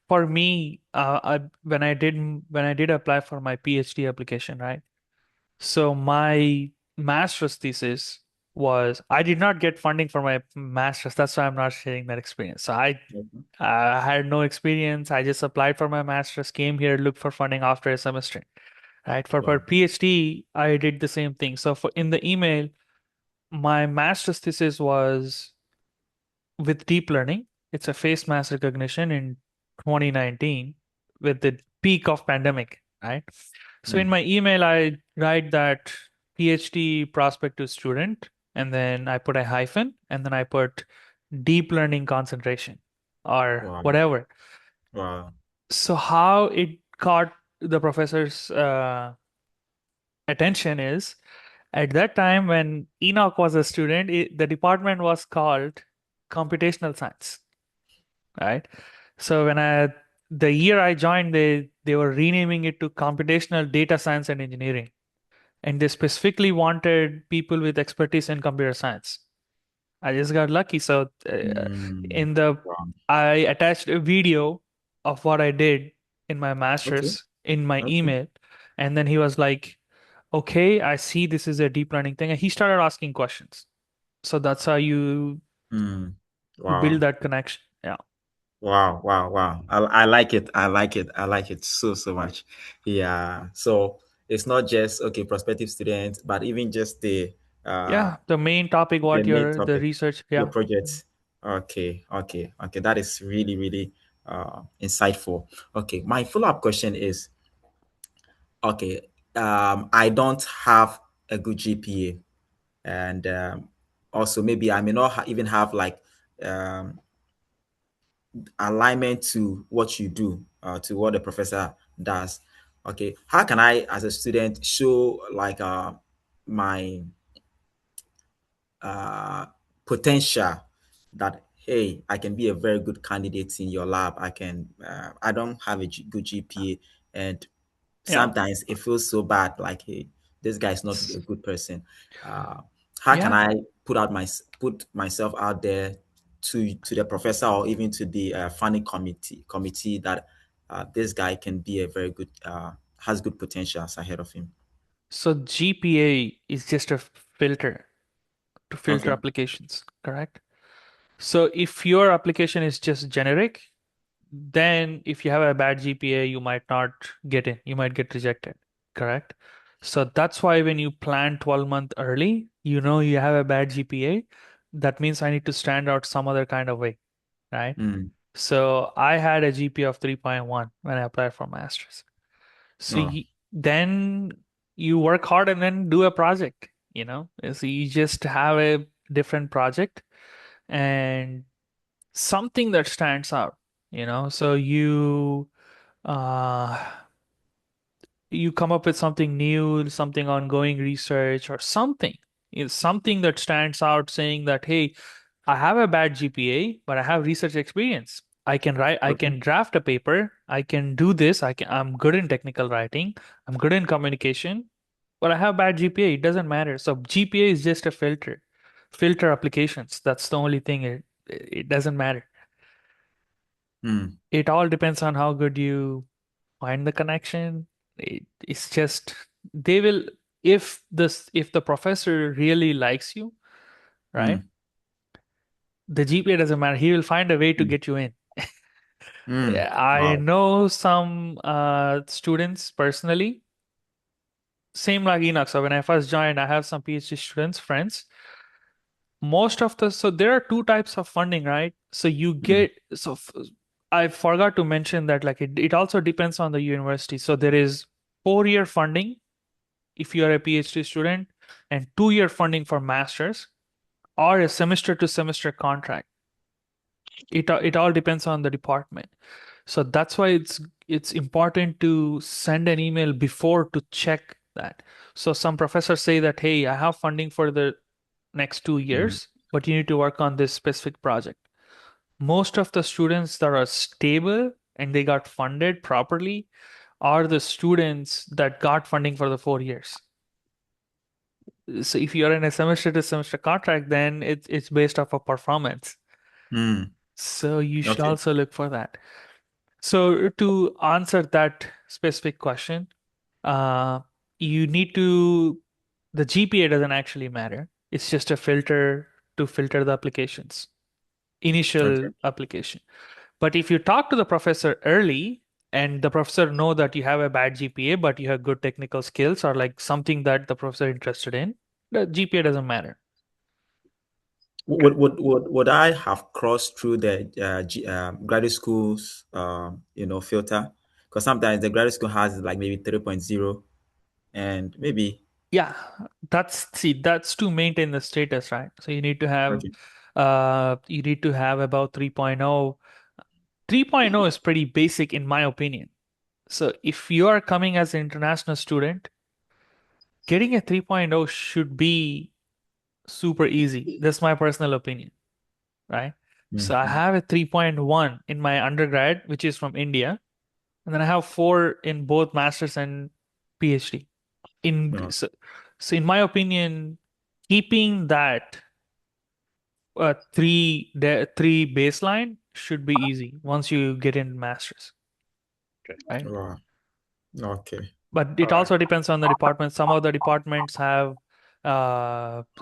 for me, when I did apply for my PhD application, right? So my master's thesis was I did not get funding for my master's. That's why I'm not sharing that experience. So Mhm. I had no experience. I just applied for my master's, came here, looked for funding after a semester. Right. For Wow. PhD, I did the same thing. So for in the email, my master's thesis was with deep learning. It's a face mask recognition in 2019 with the peak of pandemic, right? So in Mm. my email, I write that PhD prospective student, and then I put a hyphen, and then I put deep learning concentration or Wow. whatever. Wow. So how it caught the professor's attention is at that time when Enoch was a student, the department was called computational science, right? So the year I joined, they were renaming it to computational data science and engineering, and they specifically wanted people with expertise in computer science. I just got lucky. So Mm. in the Wow. I attached a video of what I did in my Okay. master's in my Okay. email, and then he was like, "Okay, I see this is a deep learning thing," and he started asking questions. So that's how Mm. you build Wow. that connection. Yeah. Wow, wow, wow. I like it. I like it. I like it so, so much. Yeah. So it's not just okay, prospective students, but even just Yeah, the main topic, the what main the topic, research. your Yeah. projects. Okay, okay, okay. That is really, really insightful. Okay. My follow-up question is okay, I don't have a good GPA, and also maybe I may not even have like um alignment to what you do, to what the professor does. Okay, how can I, as a student, show like my potential that, hey, I can be a very good candidate in your lab. I don't have a good GPA, and Yeah. sometimes it feels so bad, like, hey, this guy is not a good person. How can Yeah. I put myself out there to the professor or even to the funding committee that this guy can be a very good has good potentials ahead of him? So GPA is just a filter to filter Okay. applications, correct? So if your application is just generic, then if you have a bad GPA, you might not get in. You might get rejected, correct? So that's why when you plan 12 months early, you know you have a bad GPA. That means I need to stand out some other kind of way, right? Mm. So I had a GPA of 3.1 when I applied for master's. So Oh. then you work hard and then do a project, you know? So you just have a different project and something that stands out, you know? So uh you come up with something new, something ongoing research or something. It's something that stands out saying that, hey, I have a bad GPA, but I have research experience. I Okay. can draft a paper, I can do this, I'm good in technical writing, I'm good in communication, but I have bad GPA. It doesn't matter. So GPA is just a filter. Filter applications. That's the only thing. It doesn't matter. Mm. It all depends on how good you find the connection. It's just they will if the professor really likes you, right? Mm. The GPA doesn't matter. He will find a way to Mm. get you in. Mm. I Wow. know some students personally, same like Enoch. So when I first joined, I have some PhD students, friends. Most of the so there are two types of funding, right? So you Mm. get I forgot to mention that like it also depends on the university. So there is 4-year funding if you are a PhD student and 2-year funding for masters or a semester to semester contract. It all depends on the department. So that's why it's important to send an email before to check that. So some professors say that, hey, I have funding for the next 2 years, but you need to work on this specific project. Most of the students that are stable and they got funded properly are the students that got funding for the 4 years. So if you're in a semester to semester contract, then it's based off of performance. Mm. So you should Okay. also look for that. So to answer that specific question, uh, you need to the GPA doesn't actually matter. It's just a filter to filter the applications, Okay. initial application. But if you talk to the professor early and the professor know that you have a bad GPA, but you have good technical skills or like something that the professor interested in, the GPA doesn't matter. Would I have crossed through the graduate schools filter? Because sometimes the graduate school has like maybe 3.0 and maybe Yeah, that's to maintain the status, right? So okay. you need to have about 3.0. 3.0 is pretty basic in my opinion. So if you are coming as an international student, getting a 3.0 should be super easy. That's my personal opinion, right? So I Mhm. have a 3.1 in my undergrad, which is from India, and then I have 4 in both masters and PhD. In No. so in my opinion, keeping that three baseline should be easy once you get in masters, Okay. right? Wow. Okay. But All it right. also depends on the department. Some of the departments have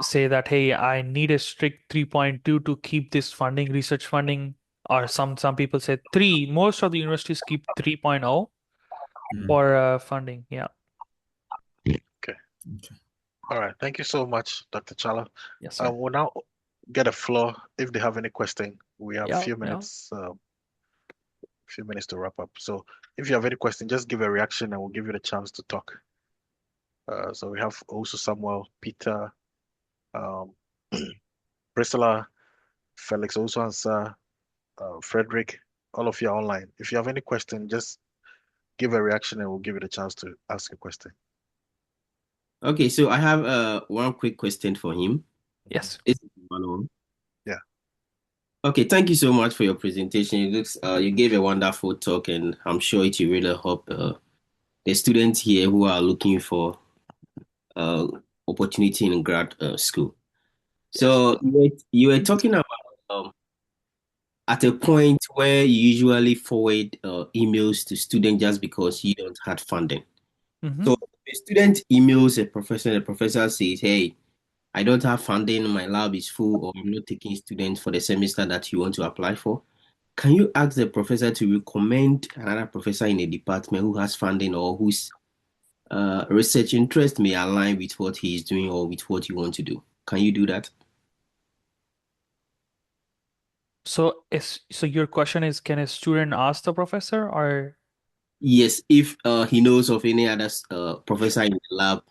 say that, hey, I need a strict 3.2 to keep this funding, research funding, or some people say 3. Most of the universities keep 3.0 Mm. for funding. Yeah. Okay. Okay. All right. Thank you so much, Dr. Chala. Yes, sir. We'll now get a floor if they have any question. We have Yeah, yeah. few minutes to wrap up. So if you have any question, just give a reaction and we'll give you the chance to talk. So we have also Samuel, Peter, um, Priscilla, Felix also answer, Frederick, all of you are online. If you have any question, just give a reaction and we'll give you the chance to ask a question. Okay, so I have one quick question for him. Yes. It's Emmanuel. Yeah. Okay, thank you so much for your presentation. It looks you gave a wonderful talk, and I'm sure it will really help the students here who are looking for uh, opportunity in grad school. Yes. So you were talking about at a point where you usually forward emails to students just because you don't have funding. Mm-hmm. So the student emails a professor, the professor says, "Hey, I don't have funding, my lab is full, or I'm not taking students for the semester that you want to apply for." Can you ask the professor to recommend another professor in a department who has funding or whose research interest may align with what he is doing or with what you want to do? Can you do that? So your question is, can a student ask the professor or? Yes, if he knows of any other professor in the lab,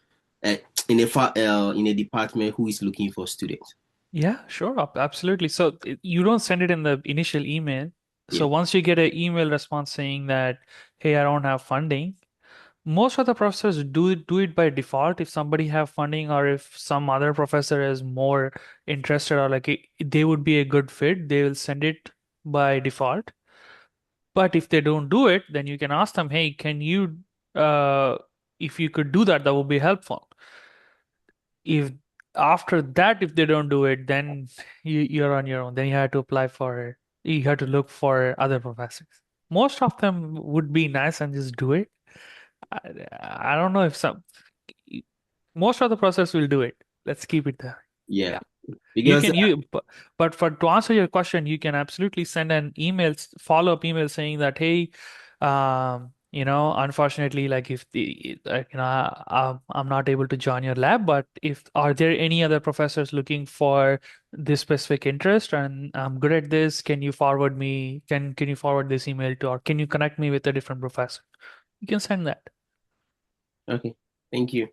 uh, in a department who is looking for students. Yeah, sure, absolutely. So you don't send it in the initial email. Yeah. So once you get an email response saying that, hey, I don't have funding, most of the professors do it by default. If somebody have funding or if some other professor is more interested or like they would be a good fit, they will send it by default. But if they don't do it, then you can ask them, hey, can you, if you could do that, that would be helpful. If after that, if they don't do it, then you're on your own. Then you have to apply for, you have to look for other professors. Most of them would be nice and just do it. I, I don't know if some, most of the professors will do it. Let's keep it there. Yeah, Yeah. You because can but for to answer your question, you can absolutely send an email, follow-up email saying that, hey, unfortunately, like if the like, I'm not able to join your lab, but if are there any other professors looking for this specific interest and I'm good at this, can you forward me, can you forward this email to, or can you connect me with a different professor? You can send that. okay, thank you.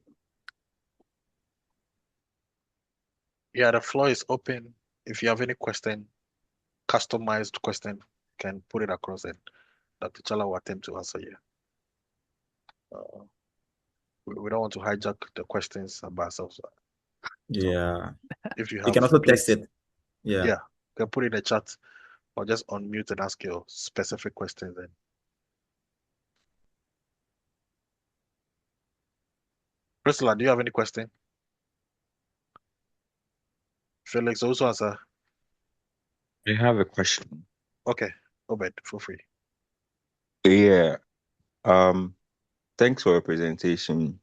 Yeah, the floor is open. If you have any question, customized question, you can put it across and Dr. Chala will attempt to answer you. Uh, we don't want to hijack the questions by ourselves. So Yeah. if you You have, can also text please, it. Yeah. yeah, you can put it in the chat or just unmute and ask your specific questions then. Priscilla, do you have any question? Felix also answer. I have a question. Okay, Obed, feel free. Yeah. Um, Thanks for your presentation.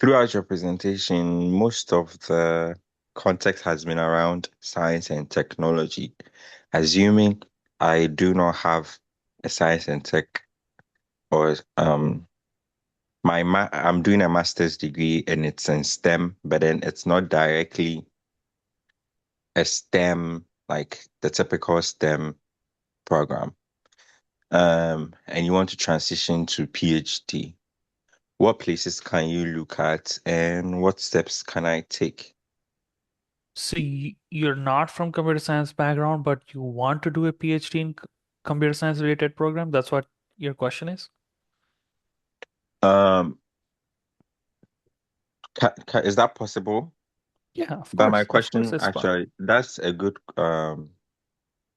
Throughout your presentation, most of the context has been around science and technology. Assuming I do not have a science and tech or I'm doing a master's degree and it's in STEM, but then it's not directly a STEM like the typical STEM program. And you want to transition to PhD. What places can you look at and what steps can I take? So you're not from computer science background, but you want to do a PhD in computer science related program? That's what your question is? Um, is that possible? Yeah, of But my course. Of course, question it's fun. actually, that's a good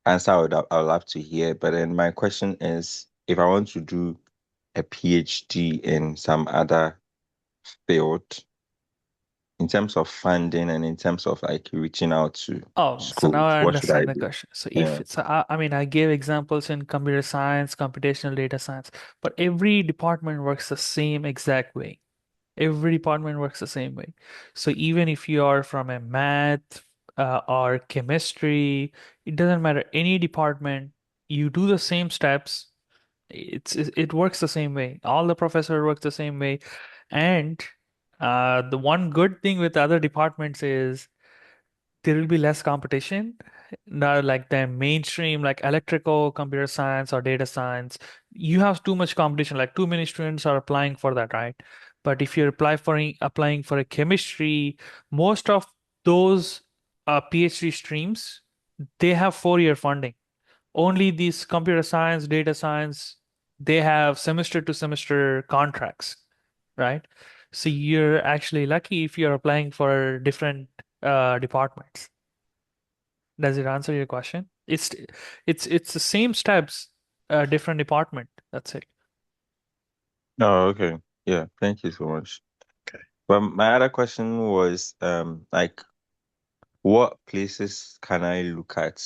answer I would love to hear. But then my question is, if I want to do a PhD in some other field, in terms of funding and in terms of like reaching out to Oh, so now schools, I what should I understand the do? question. So if Yeah. it's, I mean, I gave examples in computer science, computational data science, but every department works the same exact way. Every department works the same way. So even if you are from a math or chemistry, it doesn't matter. Any department, you do the same steps. It works the same way. All the professors work the same way. And the one good thing with other departments is there will be less competition. Now, like the mainstream, like electrical, computer science, or data science, you have too much competition. Like too many students are applying for that, right? But if you applying for a chemistry, most of those PhD streams, they have 4-year funding. Only these computer science, data science, they have semester to semester contracts, right? So you're actually lucky if you're applying for different departments. Does it answer your question? It's the same steps, different department. That's it. Oh, okay. Yeah, thank you so much. Okay. But my other question was, like, what places can I look at?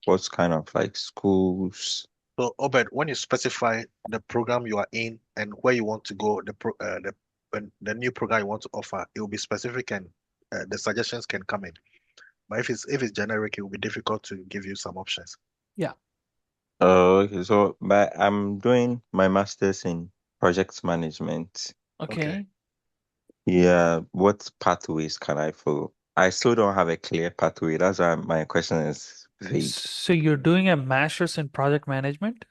What kind of like schools? So, Obed, when you specify the program you are in and where you want to go, the new program you want to offer, it will be specific and the suggestions can come in. But if it's generic, it will be difficult to give you some options. Yeah. Oh, okay. So, I'm doing my master's in project management. Okay. Yeah, what pathways can I follow? I still don't have a clear pathway. That's why my question is vague. So you're doing a master's in project management?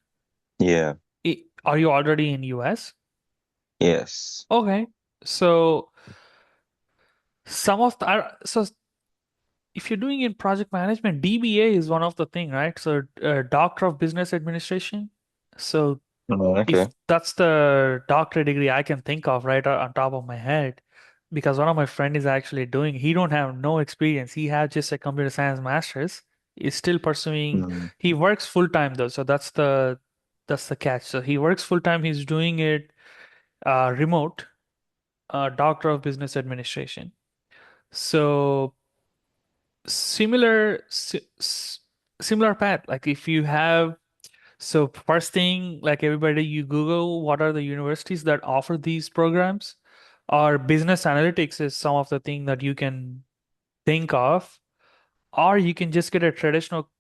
Yeah, Are you already in US? yes. Okay. So so if you're doing in project management, DBA is one of the thing, right? So Doctor of Business Administration. So Oh, if okay. that's the doctorate degree I can think of right on top of my head, because one of my friend is actually doing, he don't have no experience. He has just a computer science master's. He's still pursuing, Mm. he works full time though. So that's the catch. So he works full time. He's doing it remote, Doctor of Business Administration. So similar similar path. Like if you have, so first thing, like everybody, you Google what are the universities that offer these programs, or business analytics is some of the thing that you can think of, or you can just get a traditional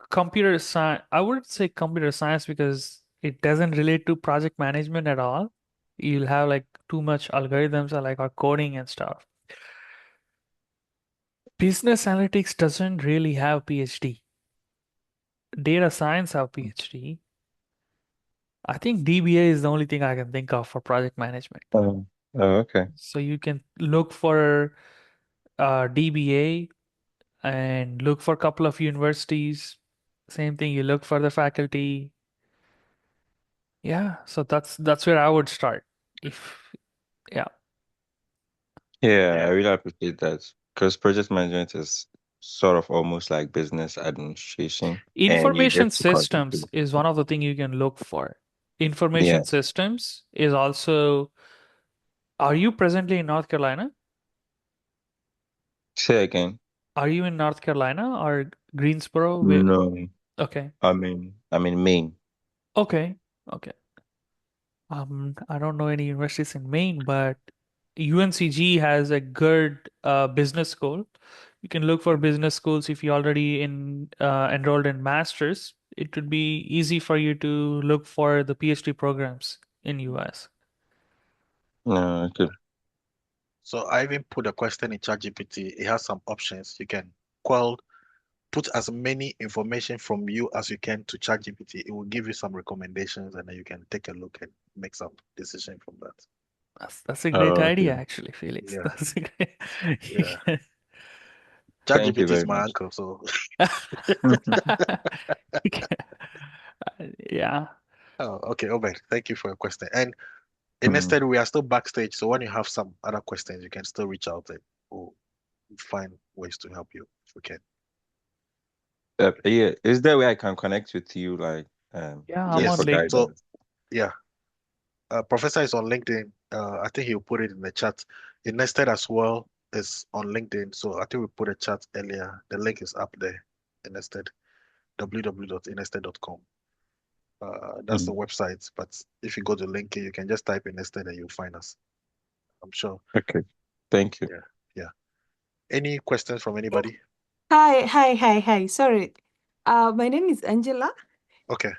computer science. I wouldn't say computer science because it doesn't relate to project management at all. You'll have like too much algorithms or like or coding and stuff. Business analytics doesn't really have PhD. Data science have PhD. I think DBA is the only thing I can think of for project management. Oh, okay. So you can look for DBA and look for a couple of universities. Same thing, you look for the faculty. Yeah, so that's where I would start. If yeah, Yeah, I Yeah. really appreciate that because project management is sort of almost like business administration, and you information get to systems contribute. is one of the thing you can look for. Yeah. Information systems is also. Are you presently in North Carolina? Say again. Are you in North Carolina or Greensboro? No, Okay. I'm in Maine. Okay. Okay. I don't know any universities in Maine, but UNCG has a good business school. You can look for business schools if you already enrolled in masters. It would be easy for you to look for the PhD programs in US. No, okay. So I even put a question in ChatGPT. It has some options. You can quell, put as many information from you as you can to ChatGPT. It will give you some recommendations, and then you can take a look and make some decision from that. That's a great Oh, idea, okay. actually, Felix. Yeah, That's a great. yeah. Thank you ChatGPT is very my much. uncle, so Yeah. oh, okay, Obed, thank you for your question. And Mm. instead, we are still backstage, so when you have some other questions, you can still reach out and we'll find ways to help you if we can. Yeah, is there a way I can connect with you, like, Yeah, I'm just on for Yes. So LinkedIn. guidance? yeah, Professor is on LinkedIn. I think he'll put it in the chat. Nested as well is on LinkedIn. So I think we put a chat earlier. The link is up there. Nested, www.inested.com. That's the Mm. website. But if you go to LinkedIn, you can just type in Nested and you'll find us. I'm sure. Okay. Thank you. Yeah. Yeah. Any questions from anybody? Hi. Sorry. My name is Angela, Okay.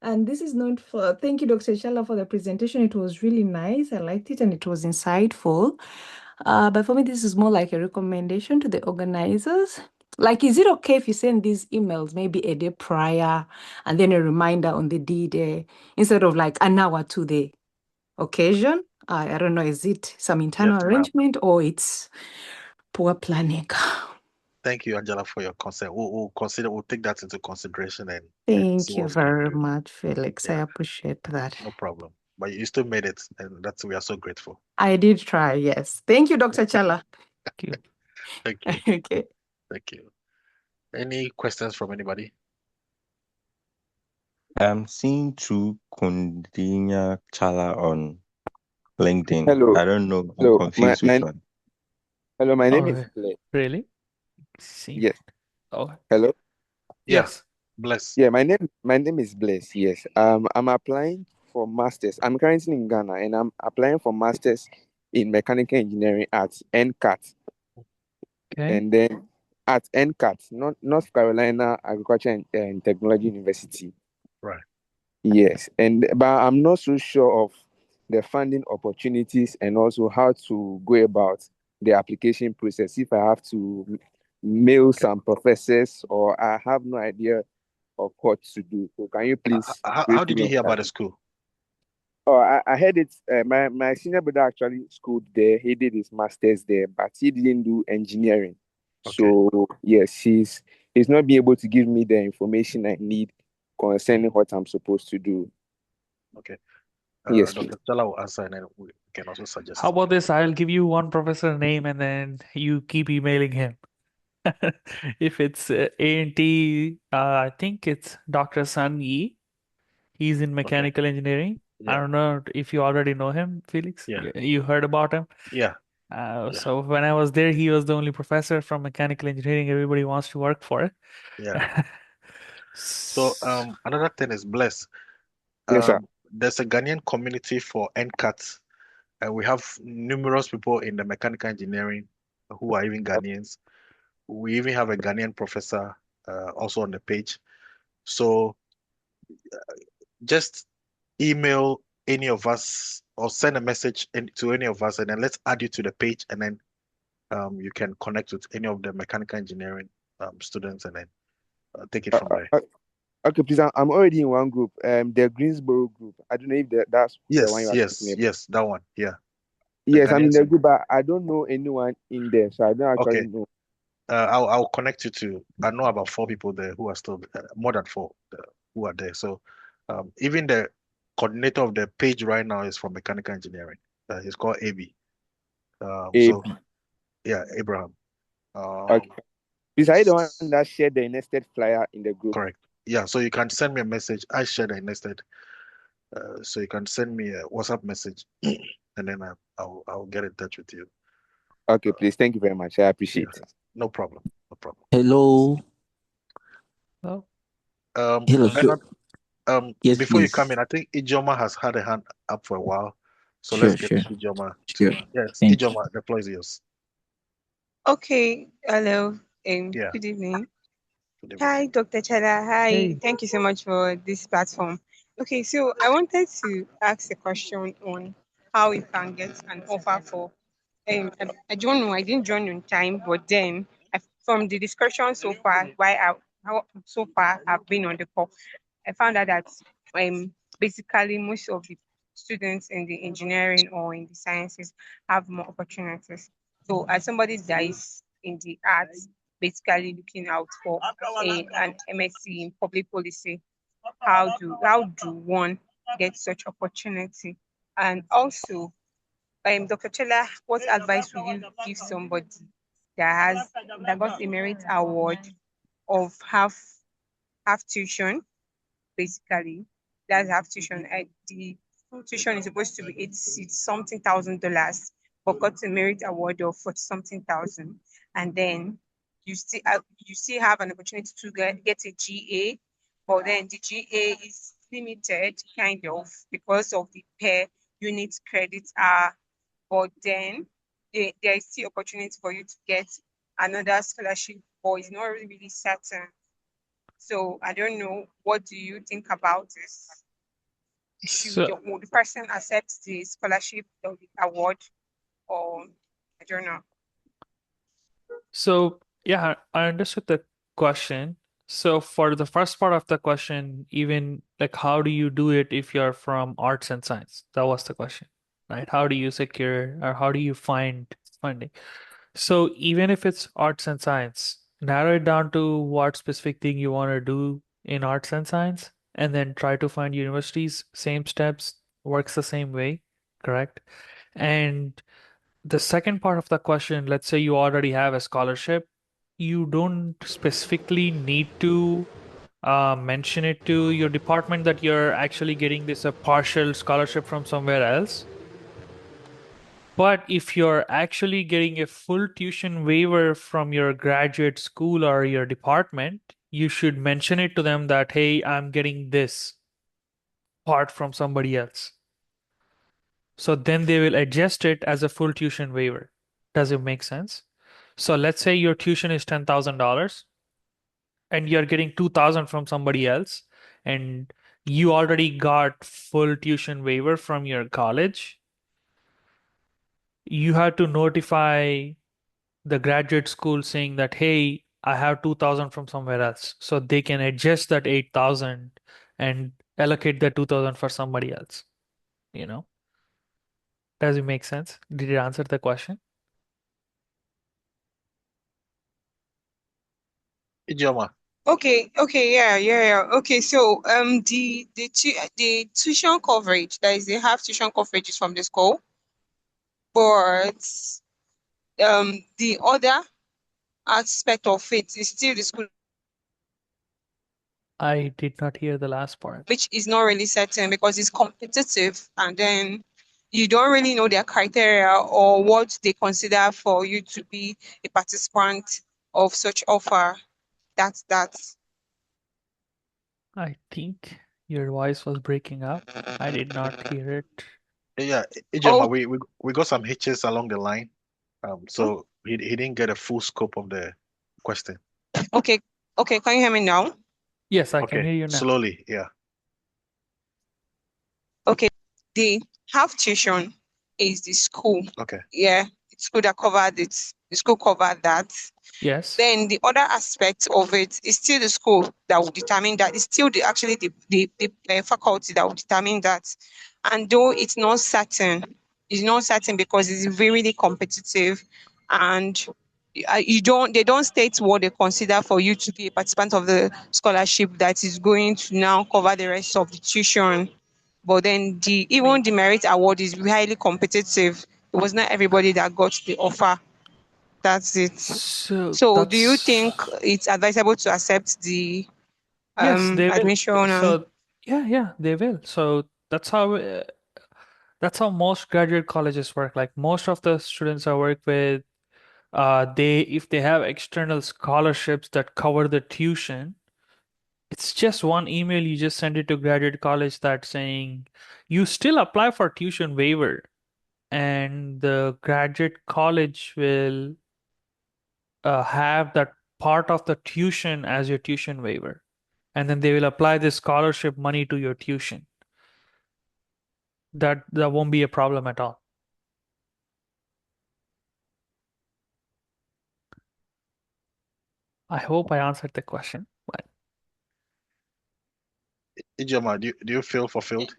and this is not for, thank you, Dr. Challa, for the presentation. It was really nice. I liked it and it was insightful. But for me, this is more like a recommendation to the organizers. Like, is it okay if you send these emails maybe a day prior and then a reminder on the D-Day instead of like an hour to the occasion? I don't know, is it some Yes, internal ma'am. arrangement or it's poor planning? Thank you, Angela, for your consent. We'll take that into consideration and see Thank you what we can very do. much, Felix. I Yeah, appreciate that. no problem. But you still made it, and we are so grateful. I did try, yes. Thank you, Dr. Challa. Thank you. Thank you. Okay. Thank you. Any questions from anybody? I'm seeing through Koundinya Challa on LinkedIn. Hello, I don't know. I'm hello. My, confused which my one. hello. My name is Oh, Bless. really? See. Yes. Oh, Hello. Yeah, yes. bless. Yeah. My name is Bless. Yes. I'm applying for masters. I'm currently in Ghana, and I'm applying for masters in mechanical engineering at NCAT, Okay. and then at NCAT, North Carolina Agriculture and Technology University. Right. Yes, and but I'm not so sure of the funding opportunities and also how to go about the application process. If I have to mail Okay. some professors or I have no idea of what to do. So can you please How brief did me you on hear that? about the school? Oh, I heard it. My senior brother actually schooled there. He did his master's there, but he didn't do engineering. Okay. So yes, he's not being able to give me the information I need concerning what I'm supposed to do. Okay. Yes, please. Dr. Chala will answer, and then we can also How suggest. about this? I'll give you one professor name and then you keep emailing him. If it's A&T, I think it's Dr. Sun Yi. He's in Okay. mechanical engineering. I Yeah. don't know if you already know him, Felix. Yeah. You heard about him. Yeah. Yeah. So when I was there, he was the only professor from mechanical engineering everybody wants to work for. Yeah. So S- another thing is bless. Yes, sir. There's a Ghanaian community for NCAT, and we have numerous people in the mechanical engineering who are even Ghanaians. We even have a Ghanaian professor also on the page. So just email any of us or send a message to any of us, and then let's add you to the page, and then you can connect with any of the mechanical engineering students, and then take it Uh, from uh, there. uh, okay, please. I'm already in one group. The Greensboro group. I don't know if that's the one Yes, you are talking yes, about. yes, that one. Yeah, the Yes, I'm in Ghanaians. the group, but I don't know anyone in there, so I don't actually Okay, know. I'll connect you to. I know about 4 people there who are still more than four who are there. So even the coordinator of the page right now is from mechanical engineering. He's called AB. So AB. yeah, Abraham. Um, Okay. Please, are you the one that shared the nested flyer in the group? correct. Yeah, so you can send me a message. I shared a nested. So you can send me a WhatsApp message, and then I'll get in touch with you. Okay, please. Thank you very much. I Yeah, appreciate it. no problem. No problem. Hello. Oh, Hello. Bernard, Yes, before you come please. in, I think Ijoma has had a hand up for a while. So let's Sure, get sure, Ijoma sure. to, yes, Thank you. Ijoma, the floor is yours. Okay, hello. Yeah, Good evening. good evening. Hi, Dr. Chada. Hi, hey. thank you so much for this platform. Okay, so I wanted to ask a question on how you can get an offer for. I don't know. I didn't join on time, but then from the discussion so far, how so far I've been on the call, I found out that basically most of the students in the engineering or in the sciences have more opportunities. So as somebody that is in the arts, basically looking out for an MSc in public policy, how do one get such opportunity? And also, Dr. Chela, what advice would you give somebody that got a merit award of half tuition basically. That's half tuition. The full tuition is supposed to be it's something $1,000, but got a merit award of 40 something thousand, and then you still have an opportunity to get a GA, but then the GA is limited kind of because of the per unit credits are, but then there is still opportunity for you to get another scholarship, but it's not really certain. So I don't know. What do you think about this? So, Would the person accept the scholarship or the award, or I don't know? so yeah, I understood the question. So for the first part of the question, even like how do you do it if you're from arts and science? That was the question, right? How do you secure or how do you find funding? So even if it's arts and science, narrow it down to what specific thing you want to do in arts and science, and then try to find universities, same steps, works the same way, correct? And the second part of the question, let's say you already have a scholarship, you don't specifically need to mention it to your department that you're actually getting this a partial scholarship from somewhere else. But if you're actually getting a full tuition waiver from your graduate school or your department, you should mention it to them that, hey, I'm getting this part from somebody else. So then they will adjust it as a full tuition waiver. Does it make sense? So let's say your tuition is $10,000 and you're getting 2,000 from somebody else, and you already got full tuition waiver from your college. You have to notify the graduate school saying that, hey, I have 2,000 from somewhere else. So they can adjust that 8,000 and allocate that 2,000 for somebody else. You know, does it make sense? Did it answer the question? Ijoma. Okay, yeah. Okay, so the tuition coverage, that is, they have tuition coverages from the school, but the other aspect of it is still the school, I did not hear the last part. which is not really certain because it's competitive, and then you don't really know their criteria or what they consider for you to be a participant of such offer. That's that. I think your voice was breaking up. I did not hear it. Yeah, Ijoma, Oh, we got some hitches along the line. So he didn't get a full scope of the question. okay. Okay, can you hear me now? Yes, I can Okay, hear you now. slowly, yeah. Okay, the half tuition is the school. Okay. Yeah, it's school that covered it. The school covered that. Yes. Then the other aspect of it is still the school that will determine that. It's still the faculty that will determine that. And though it's not certain because it's really competitive, and they don't state what they consider for you to be a participant of the scholarship that is going to now cover the rest of the tuition. But then even the merit award is highly competitive. It was not everybody that got the offer. That's it. So So do you think that's it's advisable to accept the yes, they will. admission and So yeah, they will. So that's how most graduate colleges work. Like most of the students I work with, they if they have external scholarships that cover the tuition, it's just one email you just send it to graduate college that saying you still apply for tuition waiver, and the graduate college will have that part of the tuition as your tuition waiver, and then they will apply the scholarship money to your tuition. That won't be a problem at all. I hope I answered the question. But Ijoma, do you feel fulfilled?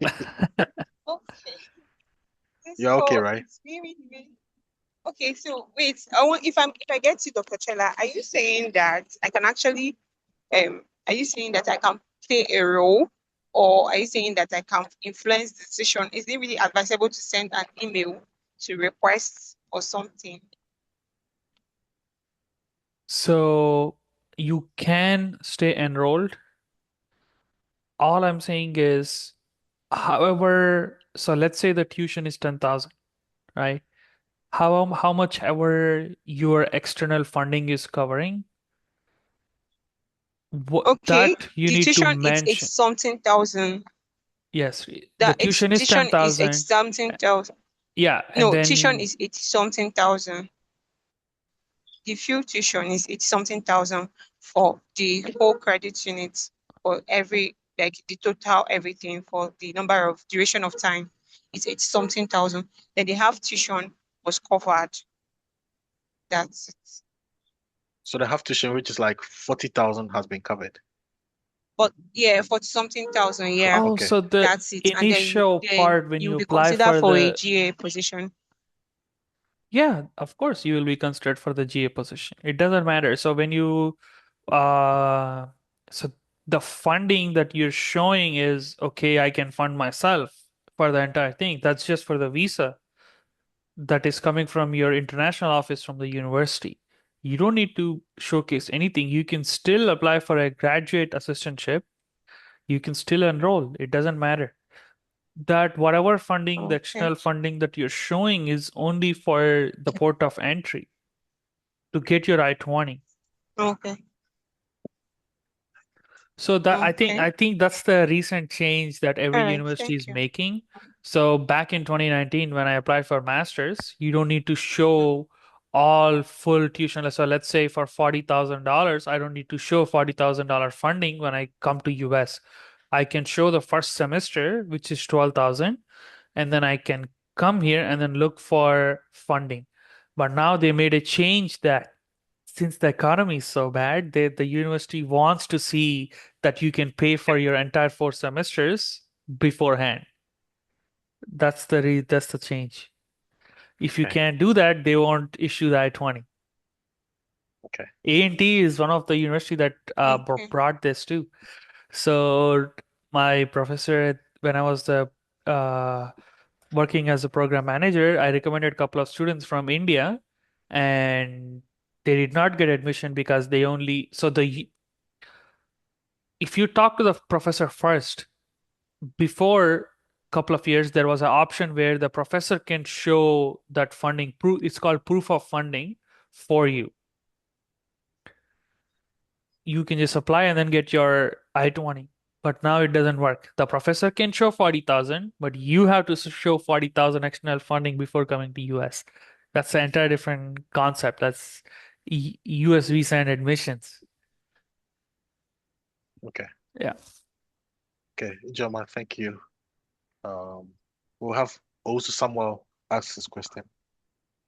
okay. You're okay, right? It's really. Okay, so wait, if I get you, Dr. Chella, are you saying that I can play a role, or are you saying that I can influence the decision? Is it really advisable to send an email to request or something? so you can stay enrolled. All I'm saying is, however, so let's say the tuition is 10,000, right? How much ever your external funding is covering, what Okay, that you the need to tuition is mention. 80 something thousand. Yes, the tuition is Tuition is 80 10,000. something thousand. Yeah, and No, tuition then is 80 something thousand. The full tuition is 80 something thousand for the whole credit unit, for every, like the total everything for the number of duration of time. It's 80 something thousand. Then the half tuition was covered. That's it. So the half tuition, which is like 40,000, has been covered. But yeah, 40 something thousand, yeah, oh, Okay. so the that's it. And initial part when you'll you be apply considered for for a the GA position. yeah, of course you will be considered for the GA position. It doesn't matter. So when you so the funding that you're showing is okay, I can fund myself for the entire thing. That's just for the visa. that is coming from your international office from the university. You don't need to showcase anything. You can still apply for a graduate assistantship. You can still enroll. It doesn't matter. That whatever funding, the Okay. external funding that you're showing is only for the port of entry to get your I-20. Okay. So that I Okay. think that's the recent change that every All right. university is Thank you. making. So back in 2019, when I applied for masters, you don't need to show all full tuition. So let's say for $40,000, I don't need to show $40,000 funding when I come to US. I can show the first semester, which is 12,000, and then I can come here and then look for funding. But now they made a change that since the economy is so bad, the university wants to see that you can pay for your entire 4 semesters beforehand. That's the change. If you Okay. can't do that, they won't issue the I-20. Okay. A&T is one of the university that Okay. brought this too. So my professor, when I was uh, working as a program manager, I recommended a couple of students from India, and they did not get admission because they only so the if you talk to the professor first, before a couple of years, there was an option where the professor can show that funding proof. It's called proof of funding for you. You can just apply and then get your I-20. But now it doesn't work. The professor can show 40,000, but you have to show 40,000 external funding before coming to US. That's an entire different concept. That's US visa and admissions. Okay. Yeah. Okay. Joma, thank you. We'll have also Samuel ask his question.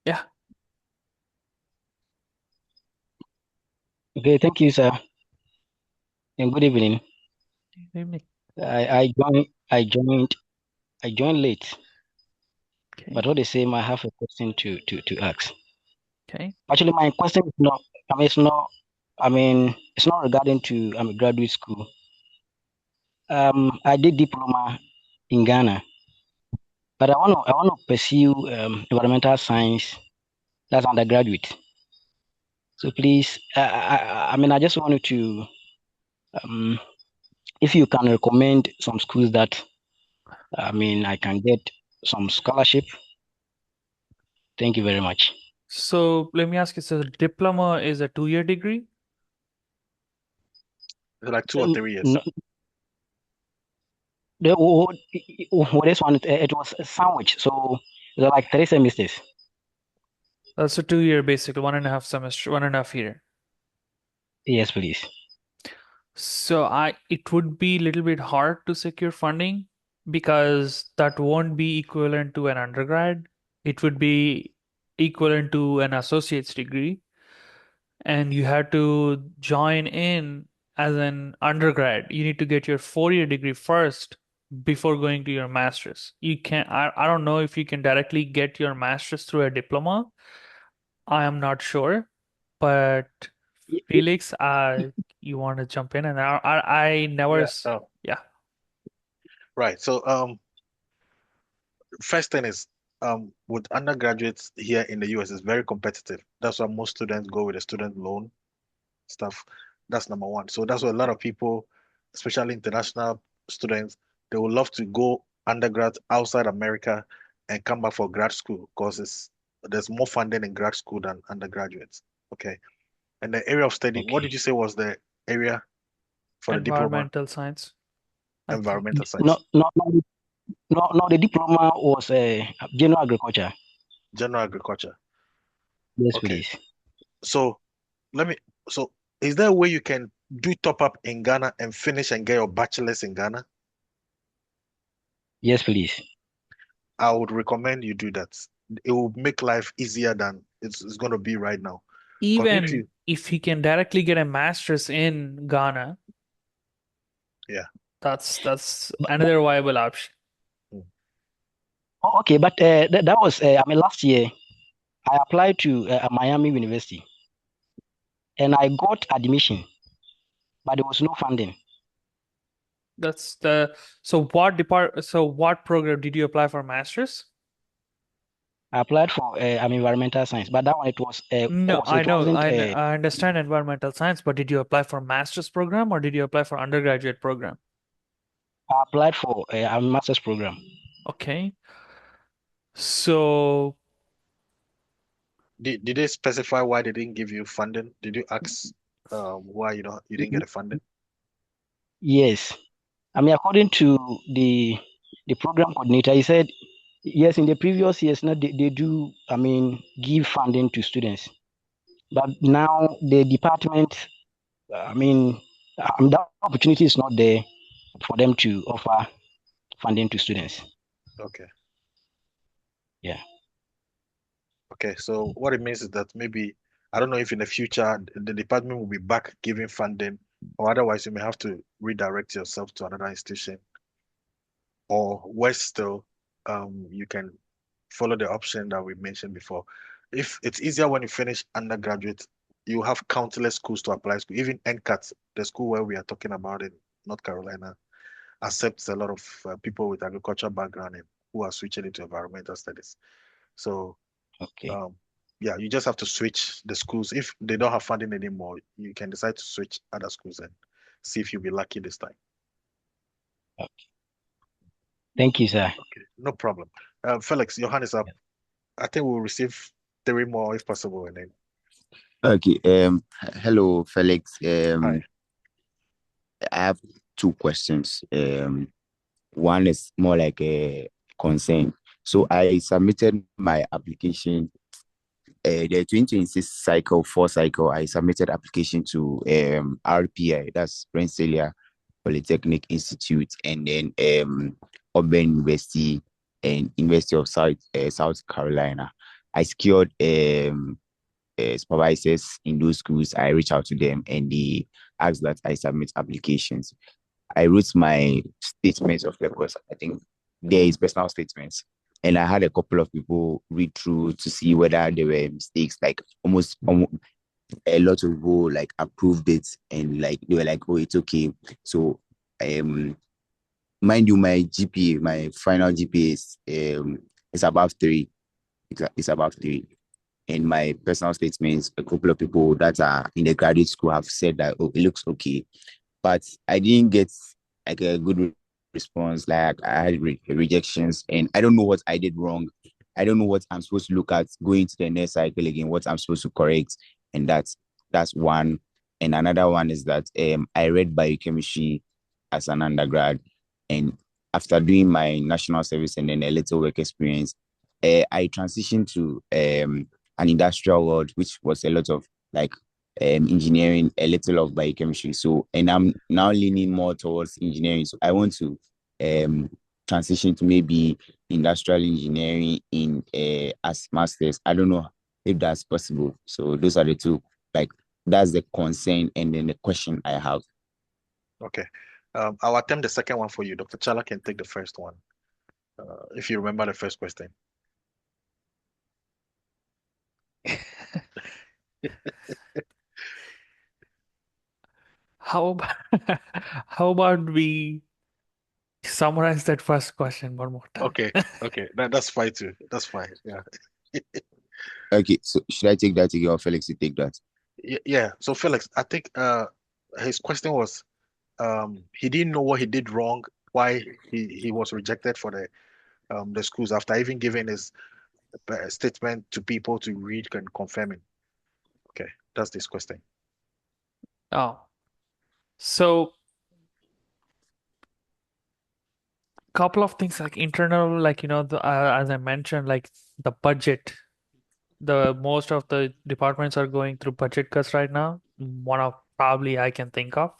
Yeah. Okay, thank you, sir, and good evening. Good evening. I joined late, Okay. but all the same, I have a question to ask. Okay. Actually, my question is not. I mean, it's not. I mean, it's not regarding to graduate school. I did diploma in Ghana, but I want to pursue environmental science. That's undergraduate. So please, I mean, I just wanted to, if you can recommend some schools that, I mean, I can get some scholarship. Thank you very much. So let me ask you, so diploma is a 2-year degree? Is it like 2 or 3 years? No, this one, it was a sandwich, so they're like 3 semesters. That's a 2-year, basically 1.5 semester, 1.5 year. Yes, please. So it would be a little bit hard to secure funding because that won't be equivalent to an undergrad. It would be equivalent to an associate's degree, and you have to join in as an undergrad. You need to get your 4-year degree first before going to your master's. You can I don't know if you can directly get your master's through a diploma. I am not sure, but Felix, you want to jump in? And I never, Yeah. yeah. Right. So, first thing is, with undergraduates here in the US, it's very competitive. That's why most students go with a student loan stuff. That's number one. So that's why a lot of people, especially international students, they would love to go undergrad outside America and come back for grad school because there's more funding in grad school than undergraduates. Okay. And the area of study, what did you say was the area for the diploma? Environmental science. Environmental science. No, the diploma was general agriculture. General agriculture. Yes, Okay. please. So is there a way you can do top up in Ghana and finish and get your bachelor's in Ghana? Yes, please. I would recommend you do that. It will make life easier than it's going to be right now. Even if he can directly get a master's in Ghana, yeah, that's another viable option. Oh, okay, but that was I mean last year I applied to Miami University and I got admission, but there was no funding. So what program did you apply for master's? I applied for environmental science, but that one it was a No, course. I It know, wasn't I understand environmental science, but did you apply for master's program or did you apply for undergraduate program? I applied for a master's program. Okay. So Did they specify why they didn't give you funding? Did you ask why you didn't get the funding? Yes. According to the program coordinator, he said, yes, in the previous years, now they do, give funding to students. But now the department, that opportunity is not there for them to offer funding to students. Okay. Yeah. Okay, so what it means is that maybe, I don't know if in the future the department will be back giving funding, or otherwise you may have to redirect yourself to another institution. Or worse still, you can follow the option that we mentioned before. If it's easier when you finish undergraduate, you have countless schools to apply to. Even NCAT, the school where we are talking about in North Carolina, accepts a lot of people with agricultural background and who are switching into environmental studies. So Okay. yeah, you just have to switch the schools. If they don't have funding anymore, you can decide to switch other schools and see if you'll be lucky this time. Okay. Thank you, sir. Okay, no problem. Felix, your hand is up. I think we'll receive 3 more if possible, and then Okay. Hello, Felix. hi. I have 2 questions. One is more like a concern. So I submitted my application. The 2026 cycle, 4 cycle, I submitted application to RPI, that's Rensselaer Polytechnic Institute, and then Auburn University and University of South Carolina. I secured supervisors in those schools. I reached out to them and they asked that I submit applications. I wrote my statements of purpose. I think there is personal statements. And I had a couple of people read through to see whether there were mistakes. Like almost a lot of people like approved it and like they were like, oh, it's okay. So mind you, my GPA, my final GPA is above 3. It's above 3. In my personal statements, a couple of people that are in the graduate school have said that, oh, it looks okay. But I didn't get like a good response. Like I had rejections, and I don't know what I did wrong. I don't know what I'm supposed to look at going to the next cycle again, what I'm supposed to correct. And that's one. And another one is that I read biochemistry as an undergrad. And after doing my national service and then a little work experience, I transitioned to an industrial world, which was a lot of like engineering, a little of biochemistry. So, and I'm now leaning more towards engineering. So I want to transition to maybe industrial engineering in as masters. I don't know if that's possible. So those are the two. Like that's the concern and then the question I have. Okay. I'll attempt the second one for you. Dr. Challa can take the first one. If you remember the first question. how about how about we summarize that first question one more time? Okay. That's fine too. That's fine. Yeah. Okay, so should I take that again or Felix to take that? Yeah. So Felix, I think his question was he didn't know what he did wrong, why he was rejected for the schools after even giving his statement to people to read and confirming. Okay, that's this question. Oh, so couple of things like internal, like as I mentioned, like the budget. The most of the departments are going through budget cuts right now. One of probably I can think of,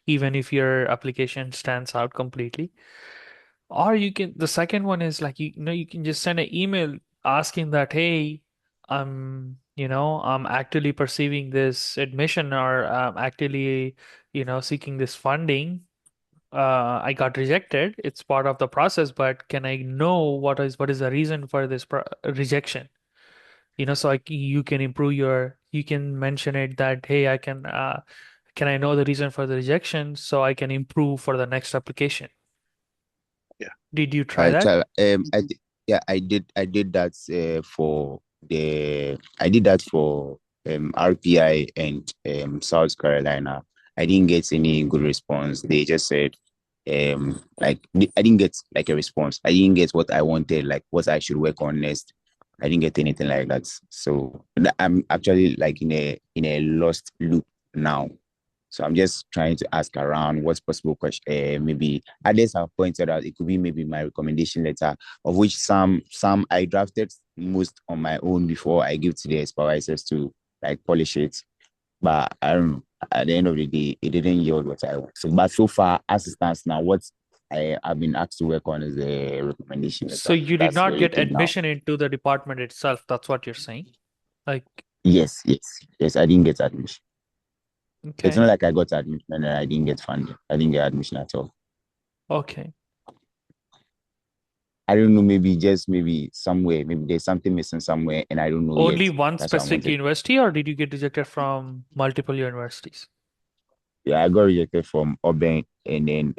even if your application stands out completely. Or the second one is like you can just send an email asking that, hey, I'm actively pursuing this admission or I'm actively, seeking this funding. I got rejected. It's part of the process, but can I know what is the reason for this rejection? So you can you can mention it that, hey, can I know the reason for the rejection so I can improve for the next application? Yeah. Did you try that? Yeah, I did that for I did that for RPI and South Carolina. I didn't get any good response. They just said I didn't get like a response. I didn't get what I wanted, like what I should work on next. I didn't get anything like that. So I'm actually like in a lost loop now. So I'm just trying to ask around what's possible question. Maybe others have pointed out it could be maybe my recommendation letter, of which some I drafted most on my own before I give to the supervisors to like polish it. But I don't know. At the end of the day, it didn't yield what I want. So, but so far, as it stands now, what I've been asked to work on is a recommendation So letter. you did That's not where get it is now. admission into the department itself. That's what you're saying. Like, Yes, yes, yes. I didn't get admission. It's okay, not like I got admission and I didn't get funding. I didn't get admission at all. okay. I don't know, maybe somewhere, maybe there's something missing somewhere and I don't know yet. Only one That's what I specific wanted. university, or did you get rejected from multiple universities? Yeah, I got rejected from Auburn and then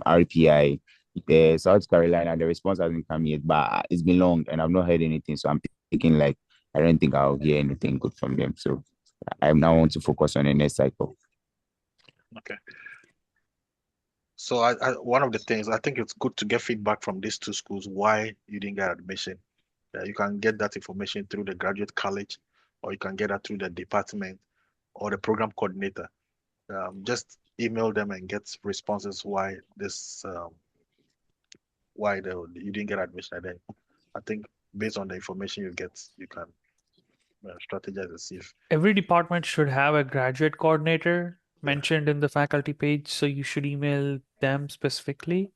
RPI. The South Carolina, the response hasn't come yet, but it's been long and I've not heard anything. So I'm thinking like I don't think I'll hear anything good from them. So I now want to focus on the next cycle. Okay. So one of the things I think it's good to get feedback from these two schools why you didn't get admission. You can get that information through the graduate college, or you can get that through the department or the program coordinator. Just email them and get responses why you didn't get admission. And then I think based on the information you get, you can strategize and see if Every department should have a graduate coordinator mentioned in the faculty page, so you should email them specifically.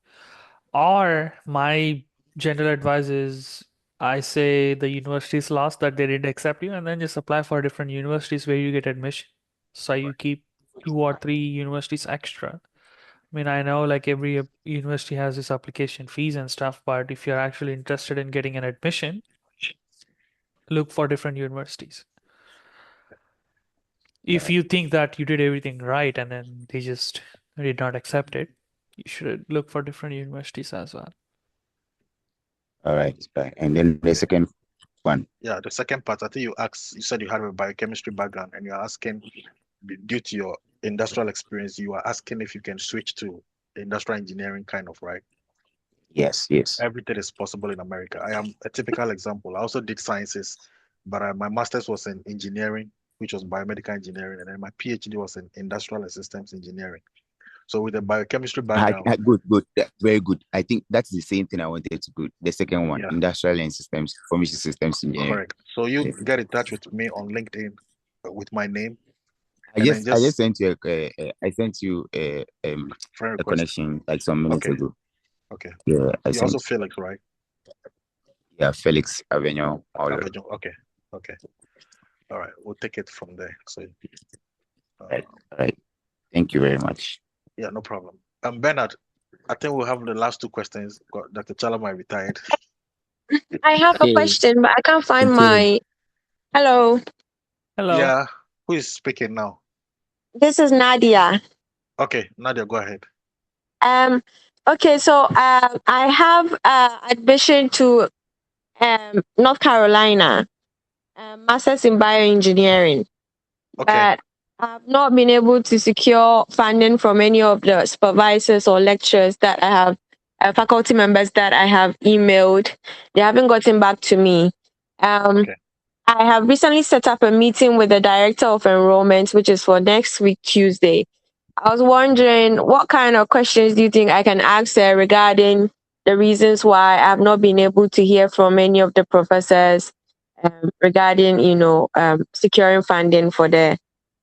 Or my general advice is I say the university's lost that they didn't accept you, and then just apply for different universities where you get admission. So you keep 2 or 3 universities extra. I mean, I know like every university has this application fees and stuff, but if you're actually interested in getting an admission, look for different universities. If you think that you did everything right and then they just did not accept it, you should look for different universities as well. All right. And then the second one. Yeah, the second part, I think you said you had a biochemistry background and you're asking, due to your industrial experience, you are asking if you can switch to industrial engineering kind of, right? Yes, yes. Everything is possible in America. I am a typical example. I also did sciences, but my master's was in engineering, which was biomedical engineering, and then my PhD was in industrial and systems engineering. So with a biochemistry background, Good. Very good. I think that's the same thing I wanted to do. The second one, yeah, industrial and systems, information systems engineering. correct. So you Yes. get in touch with me on LinkedIn with my name, I and then just sent you friend a request. connection like some minutes Okay, ago. okay. Yeah, I You also sent. Felix, right? Yeah, Felix Avenue. Avenue. Okay, okay. All right, we'll take it from there. So, Right. Thank you very much. yeah, no problem. Bernard, I think we'll have the last two questions. Dr. Chala might be tired. I have a Okay. question, but I can't find Okay. my. Hello, Hello. Yeah, who is speaking now? this is Nadia. Okay, Nadia, go ahead. Okay, so I have admission to North Carolina, master's in bioengineering, Okay, but I've not been able to secure funding from any of the supervisors or lecturers that I have, faculty members that I have emailed. They haven't gotten back to me. okay, I have recently set up a meeting with the director of enrollment, which is for next week, Tuesday. I was wondering what kind of questions do you think I can ask her regarding the reasons why I've not been able to hear from any of the professors regarding, securing funding for the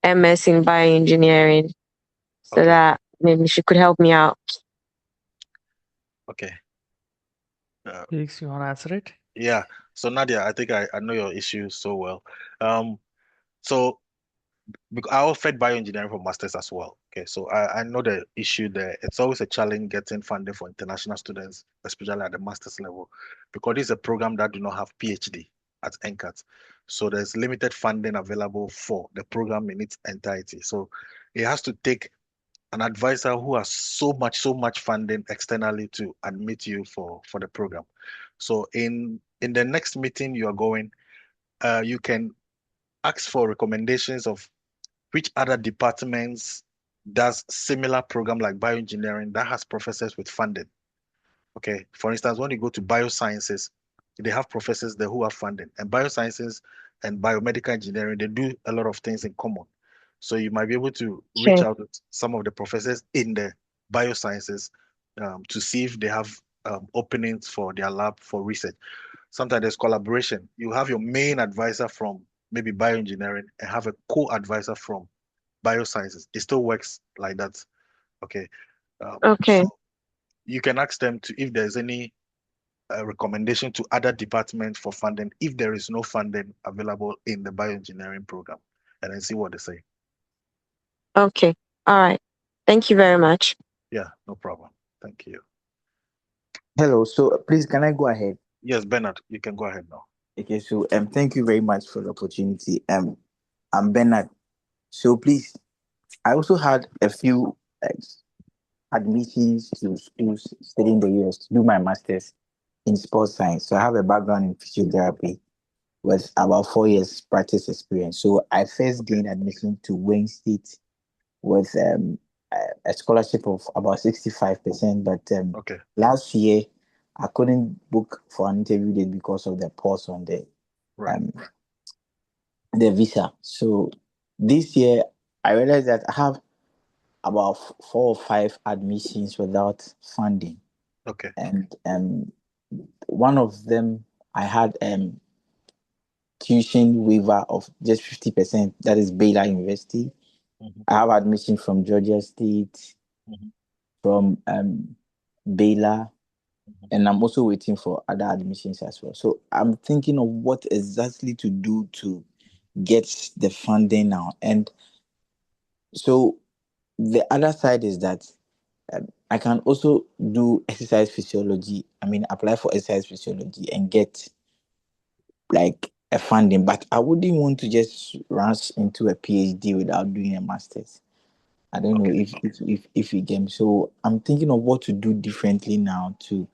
MS in bioengineering, so okay, that maybe she could help me out. okay. Felix, you want to answer it? Yeah. So Nadia, I think I know your issue so well. So I offered bioengineering for masters as well. Okay, so I know the issue there. It's always a challenge getting funding for international students, especially at the master's level, because this is a program that do not have PhD at NCAT. So there's limited funding available for the program in its entirety. So it has to take an advisor who has so much funding externally to admit you for the program. So in the next meeting you are going, you can ask for recommendations of which other departments does similar program like bioengineering that has professors with funding. Okay, for instance, when you go to biosciences, they have professors there who have funding, and biosciences and biomedical engineering, they do a lot of things in common. So you might be able to reach Okay. out to some of the professors in the biosciences to see if they have openings for their lab for research. Sometimes there's collaboration. You have your main advisor from maybe bioengineering and have a co-advisor from biosciences. It still works like that. Okay. Okay. So you can ask them to if there's any recommendation to other departments for funding if there is no funding available in the bioengineering program, and then see what they say. Okay. All right. Thank you very much. Yeah, no problem. Thank you. Hello. So please, can I go ahead? Yes, Bernard, you can go ahead now. Okay. So thank you very much for the opportunity. I'm Bernard. So please, I also had a few admissions to schools studying the US to do my master's in sports science. So I have a background in physiotherapy with about 4 years practice experience. So I first gained admission to Wayne State with a scholarship of about 65%. But Okay. last year, I couldn't book for an interview date because of the pause on Right. the visa. So this year, I realized that I have about 4 or 5 admissions without funding. Okay. And one of them, I had tuition waiver of just 50%. That is Baylor University. I have admission from Georgia State, from Baylor, and I'm also waiting for other admissions as well. So I'm thinking of what exactly to do to get the funding now. And so the other side is that I can also do exercise physiology. I mean, apply for exercise physiology and get like a funding, but I wouldn't want to just rush into a PhD without doing a master's. I don't know if you get me. So I'm thinking of what to do differently now to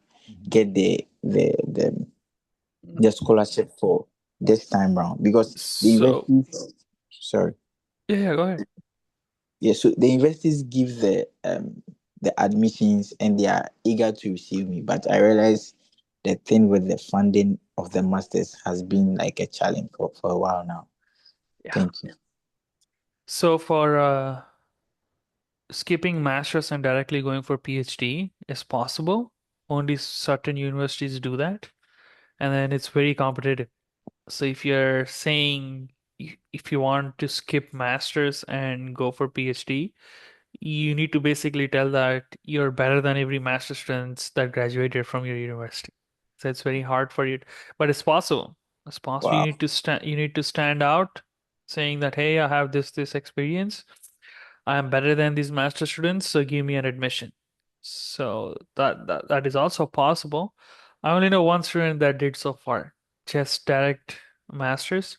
get the scholarship for this time round, because the So, universities, sorry, yeah, go ahead. yeah, so the universities give the admissions and they are eager to receive me, but I realize the thing with the funding of the masters has been like a challenge for a while now. Yeah. Thank you. So for skipping masters and directly going for PhD is possible. Only certain universities do that, and then it's very competitive. So if you're saying if you want to skip masters and go for PhD, you need to basically tell that you're better than every master students that graduated from your university. So it's very hard for you, but it's possible. It's possible. Wow. You need to stand out, saying that, hey, I have this experience. I am better than these master students, so give me an admission. So that is also possible. I only know one student that did so far, just direct masters.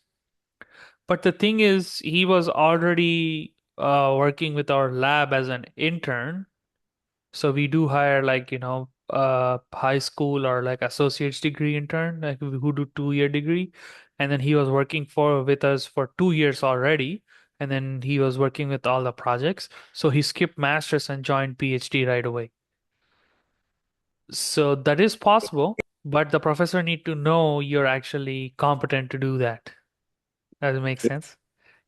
But the thing is, he was already working with our lab as an intern. So we do hire like, high school or like associate's degree intern, like who do 2 year degree. And then he was working with us for 2 years already. And then he was working with all the projects. So he skipped masters and joined PhD right away. So that is possible, but the professor need to know you're actually competent to do that. Does it make sense?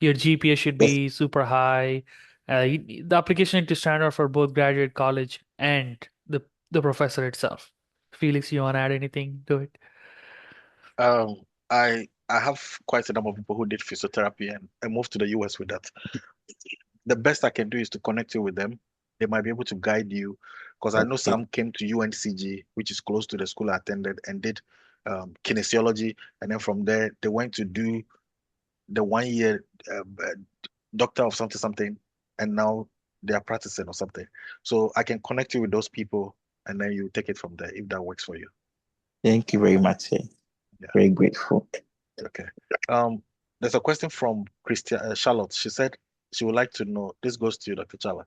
Your GPA should Yes. be super high. The application need to stand out for both graduate college and the professor itself. Felix, you want to add anything to it? I have quite a number of people who did physiotherapy and moved to the US with that. The best I can do is to connect you with them. They might be able to guide you, because I know Okay. some came to UNCG, which is close to the school I attended, and did kinesiology, and then from there they went to do the 1 year doctor of something, and now they are practicing or something. So I can connect you with those people, and then you take it from there if that works for you. Thank you very much, sir. Yeah. Very grateful. Okay. There's a question from Charlotte. She said she would like to know. This goes to you, Dr. Challa.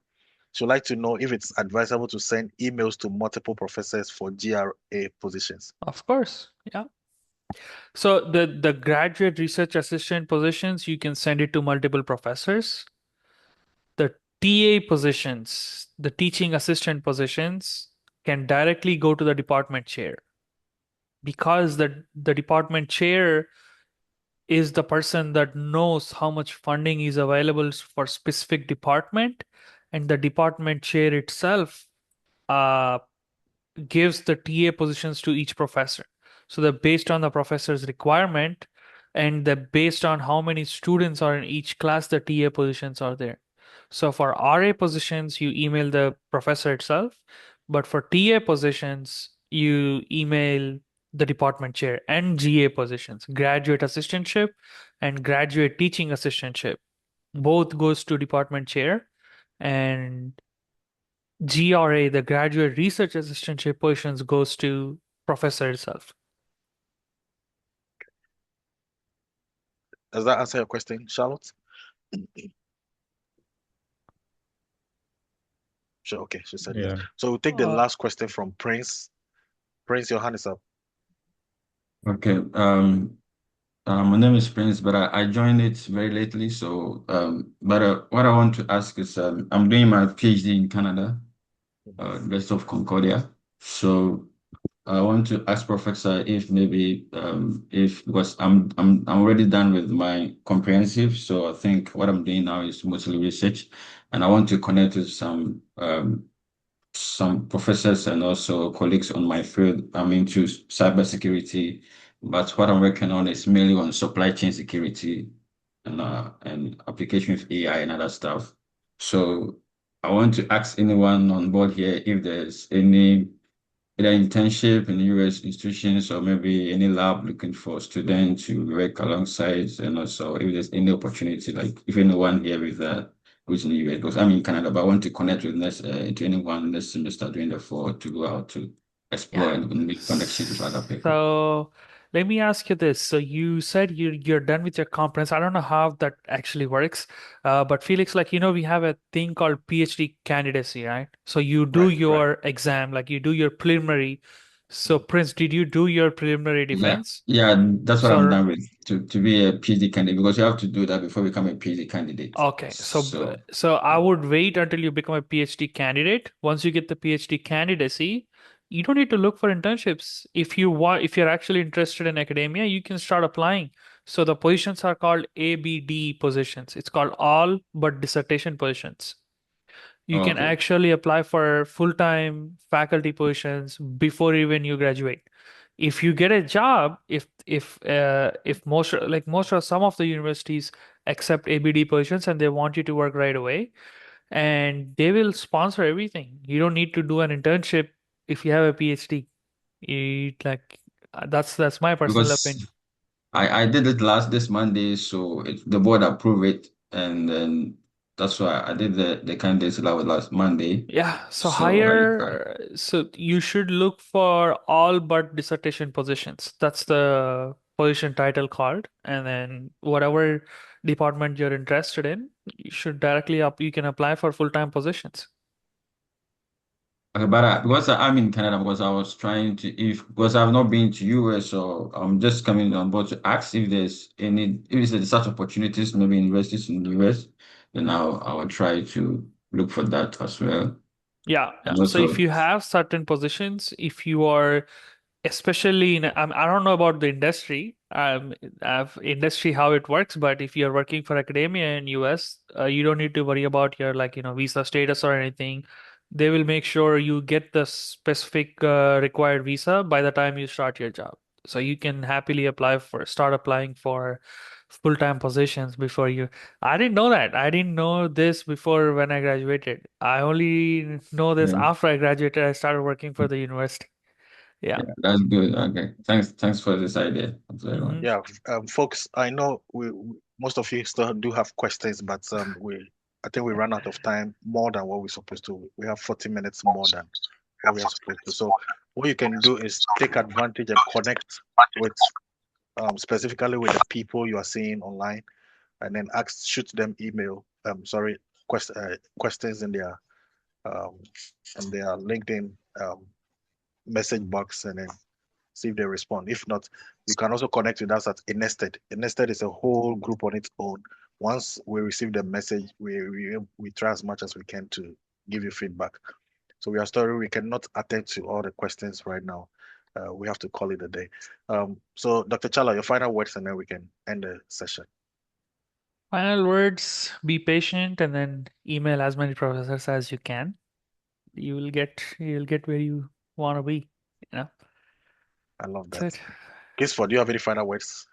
She'd like to know if it's advisable to send emails to multiple professors for GRA positions. Of course, yeah. So the graduate research assistant positions, you can send it to multiple professors. The TA positions, the teaching assistant positions, can directly go to the department chair, because the department chair is the person that knows how much funding is available for specific department, and the department chair itself uh, gives the TA positions to each professor. So they're based on the professor's requirement, and they're based on how many students are in each class, the TA positions are there. So for RA positions, you email the professor itself, but for TA positions, you email the department chair. And GA positions, graduate assistantship and graduate teaching assistantship, both goes to department chair, and GRA, the graduate research assistantship positions, goes to professor itself. Does that answer your question, Charlotte? Sure. Okay, she said yes. Yeah. So we'll take the last question from Prince. Prince, your hand is up. Okay. My name is Prince, but I joined it very lately. So, but what I want to ask is, I'm doing my PhD in Canada, University of Concordia. So, I want to ask Professor if maybe, if because I'm already done with my comprehensive. So I think what I'm doing now is mostly research, and I want to connect with some professors and also colleagues on my field. I'm into cybersecurity, but what I'm working on is mainly on supply chain security and application of AI and other stuff. So I want to ask anyone on board here if there's any either internship in US institutions or maybe any lab looking for students to work alongside, and also if there's any opportunity, like if anyone here with who's in the US, because I'm in Canada, but I want to connect with to anyone this semester during the fall to go out to explore and make connections with other people. So let me ask you this. So you said you're done with your conference. I don't know how that actually works, but Felix, like we have a thing called PhD candidacy, right? So you do your exam, like you do your preliminary. So Prince, did you do your preliminary defense? Yeah, that's what So I'm done with to be a PhD candidate, because you have to do that before you become a PhD candidate. Okay, so I would wait until you become a PhD candidate. Once you get the PhD candidacy, you don't need to look for internships. If you're actually interested in academia, you can start applying. So the positions are called ABD positions. It's called all but dissertation positions. You can actually apply for full-time faculty positions before even you graduate. If you get a job, if most of some of the universities accept ABD positions and they want you to work right away, and they will sponsor everything. You don't need to do an internship if you have a PhD. That's my personal opinion. Because I did it this Monday, so the board approved it, and then that's why I did the candidates last Monday. Yeah, so So so you should look for all but dissertation positions. That's the position title called. And then whatever department you're interested in, you should you can apply for full-time positions. okay, but because I'm in Canada, because I was trying to because I've not been to US, so I'm just coming on board to ask if there's such opportunities, maybe universities in the US, then I will try to look for that as well. Yeah. And So also, if you have certain positions, if you are especially in I don't know about the industry industry how it works, but if you're working for academia in US, you don't need to worry about your visa status or anything. They will make sure you get the specific required visa by the time you start your job, so you can happily start applying for full-time positions before you. I didn't know that. I didn't know this before when I graduated. I only know this yeah. after I graduated. I started working for the university. Yeah. Yeah, that's good. Okay. Thanks for this idea. That's very much. Yeah, folks, I know most of you still do have questions, but I think we ran out of time more than what we're supposed to. We have 40 minutes more than what we are supposed to. So what you can do is take advantage and connect with specifically with the people you are seeing online, and then shoot them questions in on their LinkedIn message box and then see if they respond. If not, you can also connect with us at Nested. Nested is a whole group on its own. Once we receive the message, we try as much as we can to give you feedback. So we are sorry we cannot attend to all the questions right now. We have to call it a day. So Dr. Challa, your final words and then we can end the session. Final words, be patient and then email as many professors as you can. You'll get where you want to be, you know. I love that. That's it. Kisford, do you have any final words?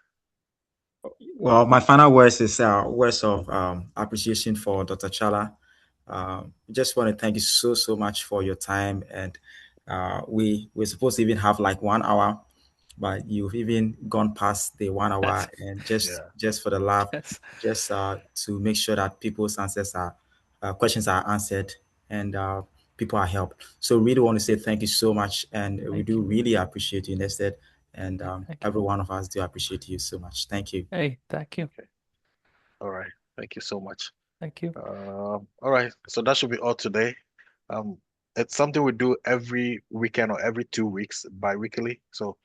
Well, my final words is words of appreciation for Dr. Challa. Just want to thank you so much for your time. And we're supposed to even have like 1 hour, but you've even gone past the 1 hour. And just for the love, just to make sure that people's questions are answered and people are helped. So really want to say thank you so much, and we do really appreciate you, Nested. And every one of us do appreciate you so much. Thank you. Hey, thank you. Okay. All right. Thank you so much. Thank you. All right. So that should be all today. It's something we do every weekend or every 2 weeks, bi-weekly. So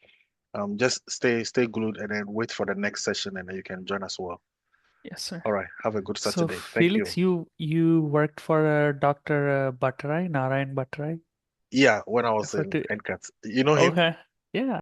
just stay glued and then wait for the next session and then you can join us well. Yes, sir. All right. Have a good So Saturday. Thank Felix, you. you worked for Dr. Bhattarai, Narayan Bhattarai? Yeah, when I was in NCAT. You know him? Okay. Yeah.